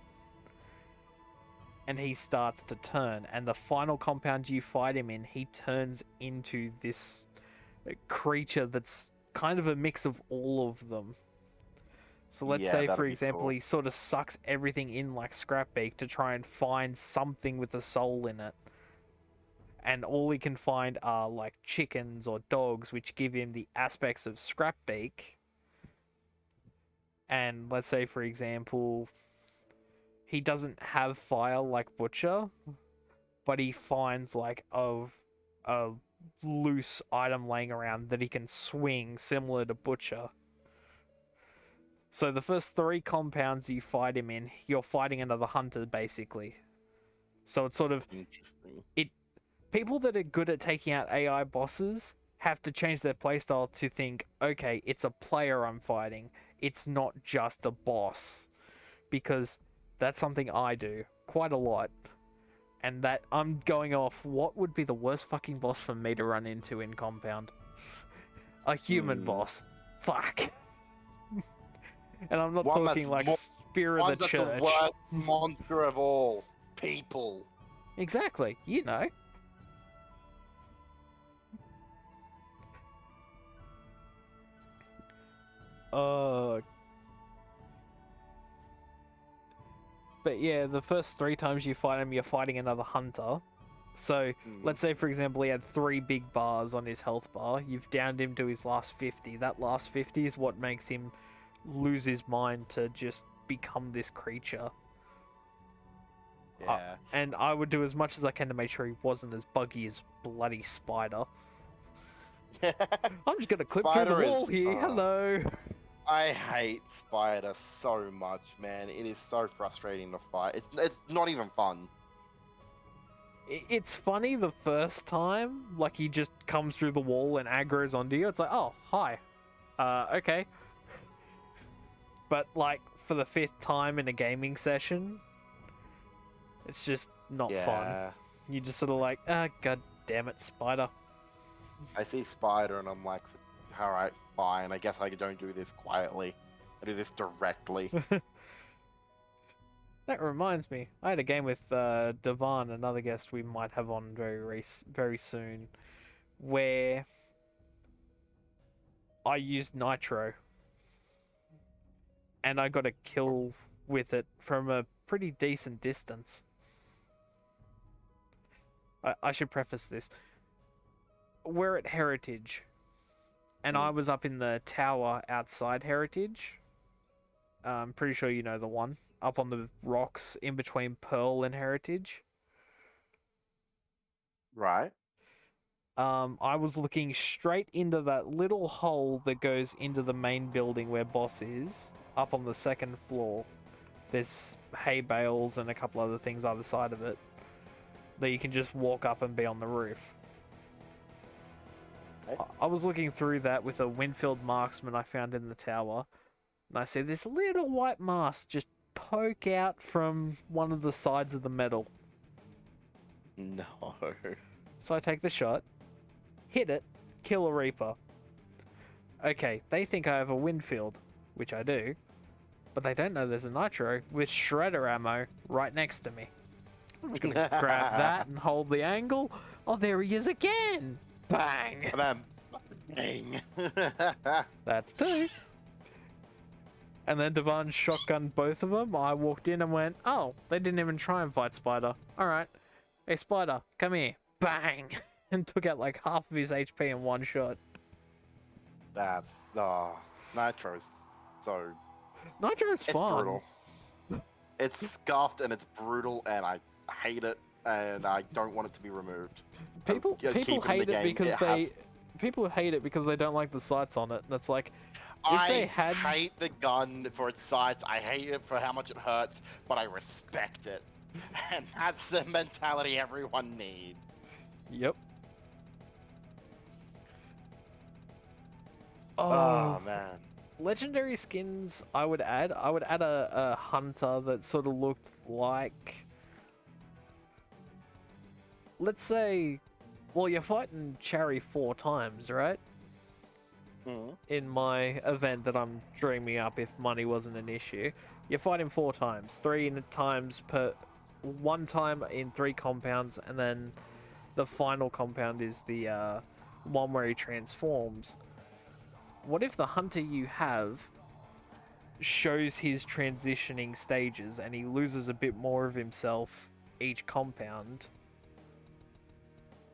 And he starts to turn. And the final compound you fight him in, he turns into this creature that's kind of a mix of all of them. So let's say, for example, cool. he sort of sucks everything in like Scrapbeak to try and find something with a soul in it. And all he can find are like chickens or dogs, which give him the aspects of Scrapbeak. And let's say, for example, he doesn't have fire like Butcher, but he finds like a loose item laying around that he can swing, similar to Butcher. So the first 3 compounds you fight him in, you're fighting another hunter, basically. So it's sort of... Interesting. People that are good at taking out AI bosses have to change their playstyle to think, okay, it's a player I'm fighting. It's not just a boss. Because that's something I do quite a lot. And that I'm going off, what would be the worst fucking boss for me to run into in Compound? A human Hmm. boss. Fuck. And I'm not One that's talking like more, Spear of the one's that's the Church. worst monster of all. People. Exactly, you know. Uh, but yeah, the first 3 times you fight him, you're fighting another hunter. So, let's say, for example, he had 3 big bars on his health bar. You've downed him to his last 50. That last 50 is what makes him lose his mind to just become this creature. Yeah. And I would do as much as I can to make sure he wasn't as buggy as bloody Spider. I'm just gonna clip through the Spider is, wall here. Hello. I hate Spider so much, man. It is so frustrating to fight. It's not even fun. It's funny the first time, like he just comes through the wall and aggroes onto you. It's like, oh, hi. Okay. But like for the 5th time in a gaming session, it's just not fun. Yeah. You just sort of like, god damn it, Spider. I see Spider and I'm like, alright, fine. I guess I don't do this quietly. I do this directly. That reminds me, I had a game with Devon, another guest we might have on very soon, where I used Nitro, and I got a kill with it from a pretty decent distance. I should preface this. We're at Heritage, and I was up in the tower outside Heritage. I'm pretty sure you know the one. Up on the rocks in between Pearl and Heritage. Right. I was looking straight into that little hole that goes into the main building where boss is, up on the 2nd floor. There's hay bales and a couple other things either side of it that you can just walk up and be on the roof. Okay. I was looking through that with a Winfield marksman I found in the tower, and I see this little white mask just poke out from one of the sides of the metal. No. So I take the shot, hit it, kill a Reaper. Okay, they think I have a Winfield, which I do, but they don't know there's a Nitro with Shredder ammo right next to me. I'm just gonna grab that and hold the angle. Oh, there he is again! Bang! And then, bang. That's 2. And then Devon shotgunned both of them. I walked in and went, oh, they didn't even try and fight Spider. Alright. Hey, Spider, come here. Bang! And took out like half of his HP in one shot. That's, Nitro's so... Nitro's It's fun. brutal. It's scuffed and it's brutal and I hate it and I don't want it to be removed. People Just keep it in hate the it game. because people hate it because they don't like the sights on it. That's like, if they had... hate the gun for its sights. I hate it for how much it hurts, but I respect it. And that's the mentality everyone needs. Yep. Oh man. Legendary skins, I would add a hunter that sort of looked like, let's say, well, you're fighting Cherry 4 times, right? In my event that I'm dreaming up, if money wasn't an issue, you're fighting 4 times, 3 times per, 1 time in 3 compounds, and then the final compound is the one where he transforms. What if the hunter you have shows his transitioning stages and he loses a bit more of himself each compound?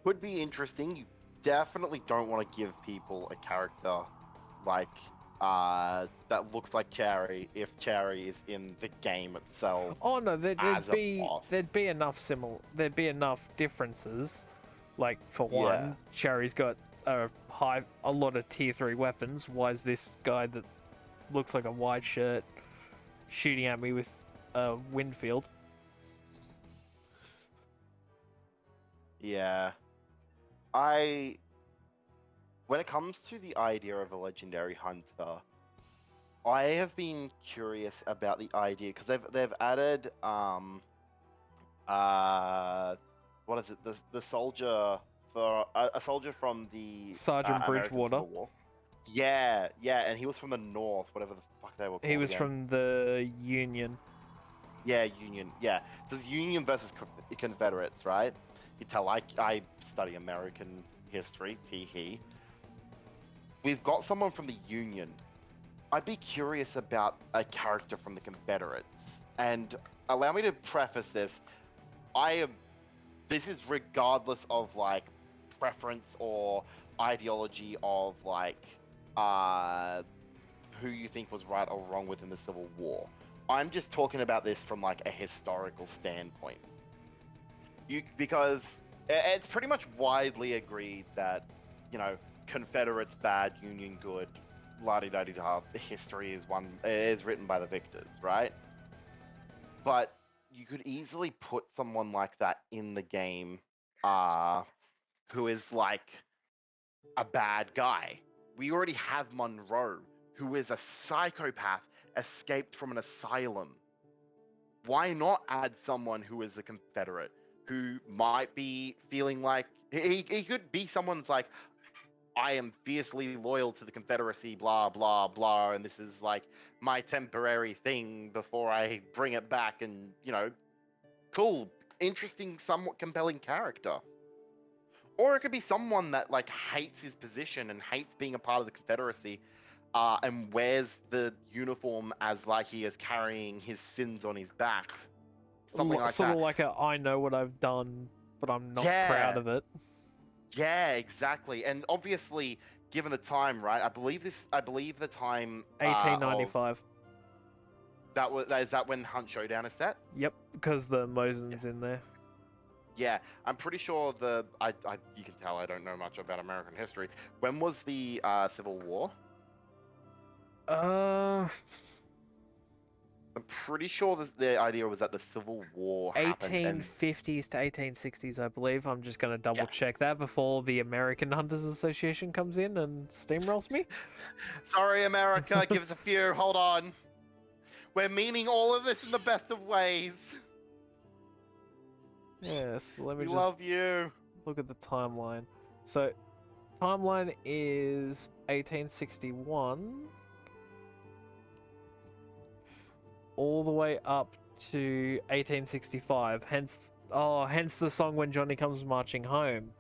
Could be interesting. You definitely don't want to give people a character like that looks like Cherry if Cherry is in the game itself. Oh no, as a boss. there'd be enough differences. Like for one, Yeah. Cherry's got a lot of tier 3 weapons. Why is this guy that looks like a white shirt shooting at me with a Winfield? Yeah. When it comes to the idea of a legendary hunter, I have been curious about the idea because they've added what is it, the soldier for a soldier from the Sergeant American Bridgewater. Civil War. Yeah, yeah, and he was from the North, whatever the fuck they were He called was again. from the Union. Yeah, Union. Yeah, so it's Union versus Confederates, right? You tell I study American history. Tee hee. We've got someone from the Union. I'd be curious about a character from the Confederates, and allow me to preface this. I am. This is regardless of like preference or ideology of like uh who you think was right or wrong within the Civil War. I'm just talking about this from like a historical standpoint. Because it's pretty much widely agreed that, you know, Confederates bad, Union good, la di da di da. History is written by the victors, right? But you could easily put someone like that in the game, uh, who is like a bad guy. We already have Monroe, who is a psychopath escaped from an asylum. Why not add someone who is a Confederate, who might be feeling like he could be someone's like, I am fiercely loyal to the Confederacy, blah, blah, blah, and this is like my temporary thing before I bring it back, and, you know, cool, interesting, somewhat compelling character. Or it could be someone that like hates his position and hates being a part of the Confederacy, and wears the uniform as like he is carrying his sins on his back, something like Sort of that. like a I know what I've done, but I'm not proud Yeah, of it. yeah, exactly. And obviously, given the time, right? I believe the time of 1895. is that when Hunt Showdown is set? Yep, because the Yeah. Mosin's in there. Yeah, I'm pretty sure you can tell I don't know much about American history. When was the Civil War? Uh, I'm pretty sure the idea was that the Civil War happened and 1850s to 1860s, I believe. I'm just gonna yeah. double check that before the American Hunters Association comes in and steamrolls me. Sorry, America, give us a few. Hold on. We're meaning all of this in the best of ways. Yes, let me We just love you. look at the timeline. So, timeline is 1861 all the way up to 1865. Hence the song When Johnny Comes Marching Home,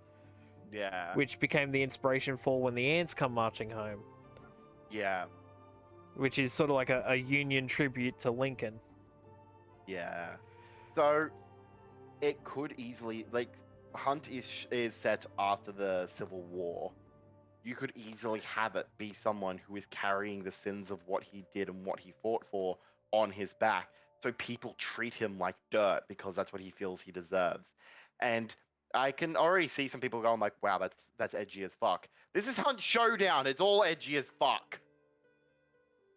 Yeah. which became the inspiration for When the Ants Come Marching Home, Yeah. which is sort of like a Union tribute to Lincoln. Yeah. So it could easily like Hunt is set after the Civil War. You could easily have it be someone who is carrying the sins of what he did and what he fought for on his back. So people treat him like dirt because that's what he feels he deserves. And I can already see some people going like, "Wow, that's edgy as fuck." This is Hunt Showdown. It's all edgy as fuck.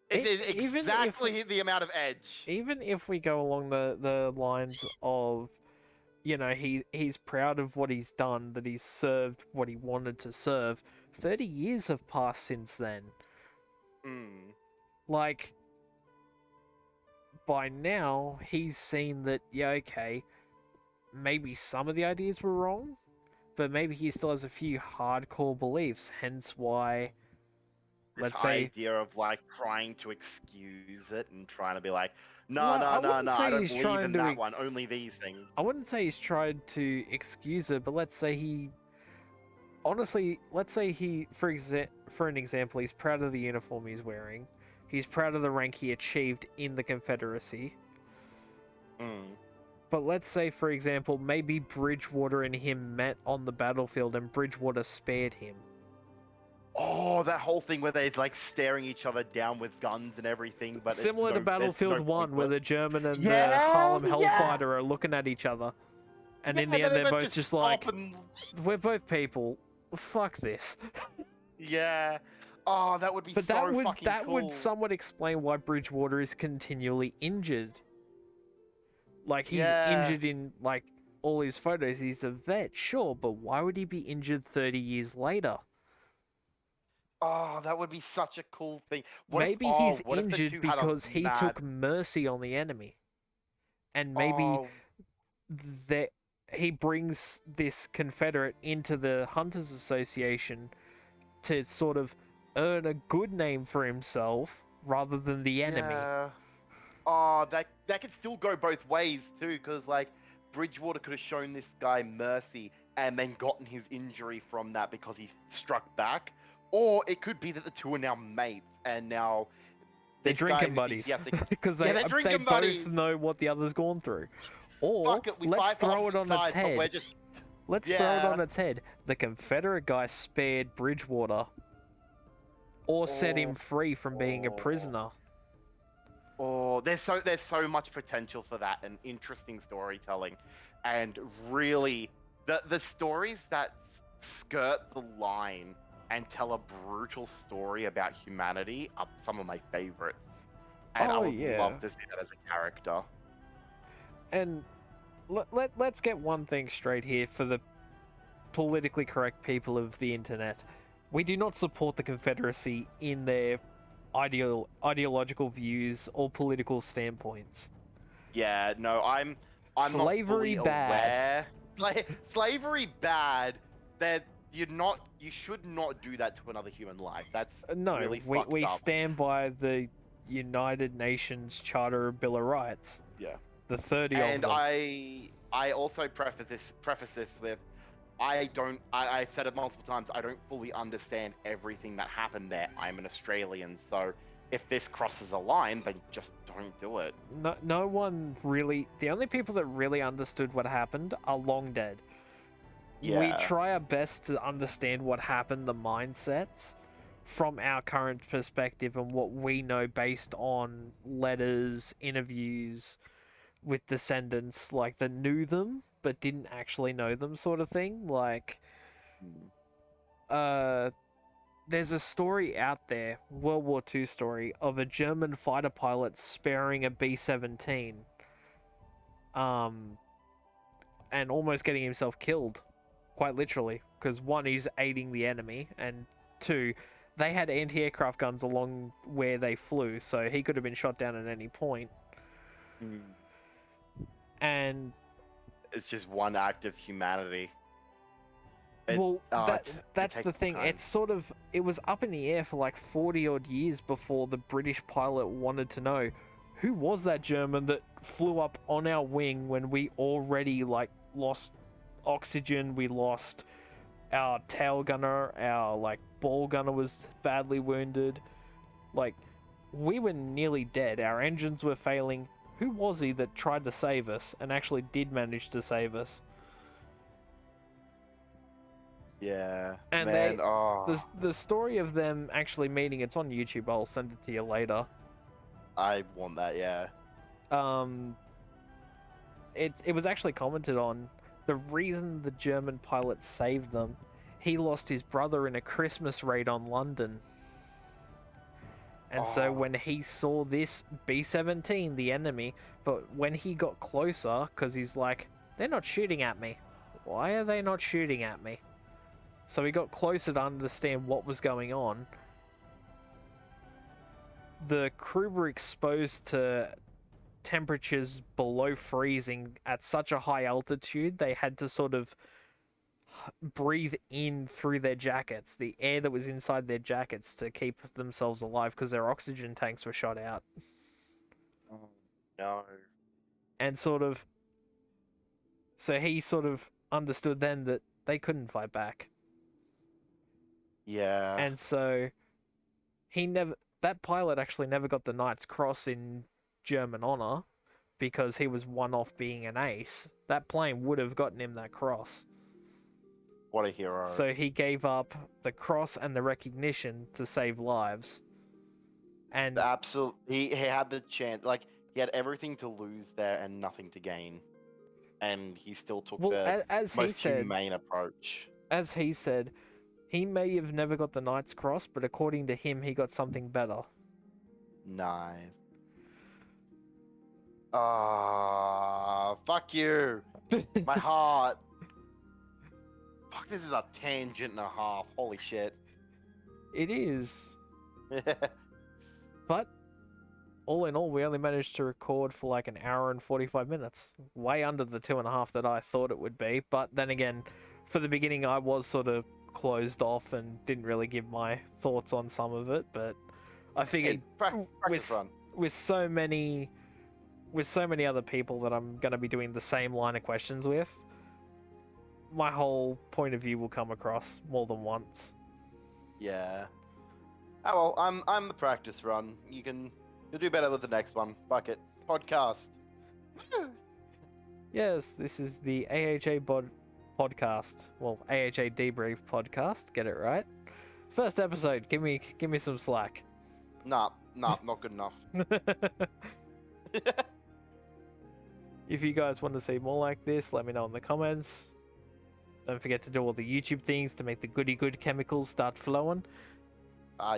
It's Even if exactly the amount of edge. we go along the lines of, you know, he's proud of what he's done, that he's served what he wanted to serve. 30 years have passed since then. Mm. Like, by now he's seen that, yeah, okay, maybe some of the ideas were wrong, but maybe he still has a few hardcore beliefs, hence why, This let's say, idea of like trying to excuse it and trying to be like, no, well, no, I no, wouldn't no, I say don't he's believe trying in that one. Only these things. I wouldn't say he's tried to excuse it, but let's say he honestly, let's say he, for an example, he's proud of the uniform he's wearing. He's proud of the rank he achieved in the Confederacy. Mm. But let's say, for example, maybe Bridgewater and him met on the battlefield and Bridgewater spared him. Oh, that whole thing where they're like staring each other down with guns and everything, but Similar to it's no Battlefield 1, where pointless. the German and the Yeah, Harlem yeah, Hellfighter are looking at each other. And yeah. in the And then end, they they're both both just just stop like, and we're both people. Fuck this. yeah. Oh, that would be But so fucking that would cool. somewhat explain why Bridgewater is continually injured. Like, he's Yeah. injured in, like, all his photos. He's a vet, sure, but why would he be injured 30 years later? Oh, that would be such a cool thing. Maybe he's What if the injured two had a because he mad took mercy on the enemy. And maybe oh that he brings this Confederate into the Hunters Association to sort of earn a good name for himself rather than the enemy. Yeah. Oh, that could still go both ways too, because like Bridgewater could have shown this guy mercy and then gotten his injury from that because he struck back, or it could be that the two are now mates and now They're this guy drinking who thinks he buddies has to. because Yeah, they they're they drinking both buddies. know what the other's gone through. Or Fuck it, we let's fight for throw it opposite on its sides, but we're head. just Let's throw it yeah. on its head. The Confederate guy spared Bridgewater, or set him Oh, free from being a oh. prisoner. Oh, there's so much potential for that and interesting storytelling, and really the stories that skirt the line and tell a brutal story about humanity are some of my favorites, and I Oh, would yeah. love to see that as a character. And let's get one thing straight here for the politically correct people of the internet. We do not support the Confederacy in their ideological views or political standpoints. Yeah, no, I'm Slavery not fully bad. aware. Slavery bad. That you should not do that to another human life. That's No, really we fucked up. stand by the United Nations Charter of Bill of Rights. Yeah. The 30 of And them. I also preface this with I've said it multiple times, I don't fully understand everything that happened there. I'm an Australian, so if this crosses a line, then just don't do it. No one really. The only people that really understood what happened are long dead. Yeah. We try our best to understand what happened, the mindsets, from our current perspective and what we know based on letters, interviews with descendants, like that knew them but didn't actually know them, sort of thing. Like, there's a story out there, World War II story, of a German fighter pilot sparing a B-17, and almost getting himself killed, quite literally, because one, he's aiding the enemy, and two, they had anti-aircraft guns along where they flew, so he could have been shot down at any point. And it's just one act of humanity. That's the thing. Time. It's sort of, it was up in the air for like 40 odd years before the British pilot wanted to know who was that German that flew up on our wing when we already like lost oxygen, we lost our tail gunner, our like ball gunner was badly wounded, like we were nearly dead, our engines were failing. Who was he that tried to save us and actually did manage to save us? Yeah, and man, the story of them actually meeting, it's on YouTube, I'll send it to you later. I want that, yeah. It was actually commented on. The reason the German pilot saved them, he lost his brother in a Christmas raid on London. And so when he saw this B-17, the enemy, but when he got closer, because he's like, they're not shooting at me. Why are they not shooting at me? So he got closer to understand what was going on. The crew were exposed to temperatures below freezing at such a high altitude, they had to sort of breathe in through their jackets, the air that was inside their jackets, to keep themselves alive because their oxygen tanks were shot out. Oh, no. And sort of, so he sort of understood then that they couldn't fight back. Yeah. And so that pilot actually never got the Knight's Cross in German honor because he was one off being an ace. That plane would have gotten him that cross. What a hero. So he gave up the cross and the recognition to save lives. And he had the chance, like he had everything to lose there and nothing to gain, and he still took the most humane approach. As he said, he may have never got the Knight's Cross, but according to him, he got something better. Nice. Fuck you. My heart. Fuck, this is a tangent and a half. Holy shit. It is. But all in all, we only managed to record for like an hour and 45 minutes. Way under the 2.5 that I thought it would be. But then again, for the beginning, I was sort of closed off and didn't really give my thoughts on some of it, but I figured Hey, practice run. with so many other people that I'm going to be doing the same line of questions with, my whole point of view will come across more than once. Yeah. Oh well, I'm the practice run. You'll do better with the next one. Fuck it. Podcast. Woo! Yes, this is the podcast. Well, AHA debrief podcast. Get it right. First episode. Give me some slack. Nah, not good enough. If you guys want to see more like this, let me know in the comments. Don't forget to do all the YouTube things to make the goody good chemicals start flowing.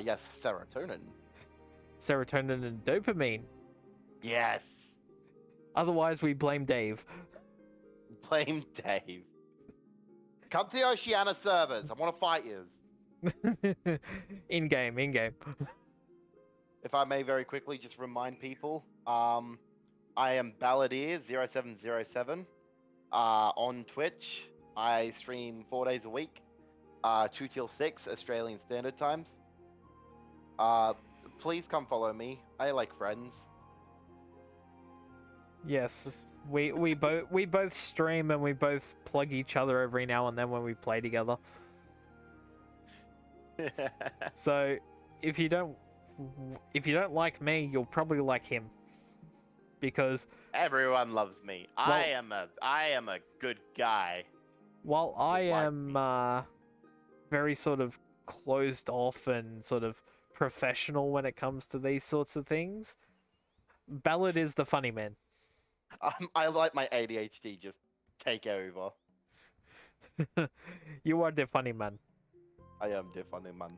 Yes, serotonin. Serotonin and dopamine. Yes. Otherwise, we blame Dave. Blame Dave. Come to the Oceania servers. I want to fight you. in game. If I may very quickly just remind people, I am Ballad0707 on Twitch. I stream 4 days a week, 2 till 6 Australian Standard Times. Please come follow me. I like friends. Yes, we both stream and we both plug each other every now and then when we play together. So if you don't like me, you'll probably like him, because everyone loves me. Well, I am a good guy. While I am very sort of closed off and sort of professional when it comes to these sorts of things, Ballad is the funny man. I like my ADHD just take over. You are the funny man. I am the funny man.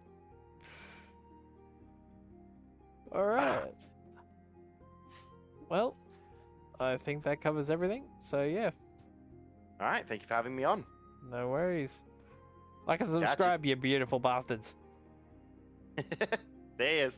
Alright. Well, I think that covers everything. So yeah. Alright, thank you for having me on. No worries. Like and subscribe, you beautiful bastards. There he is.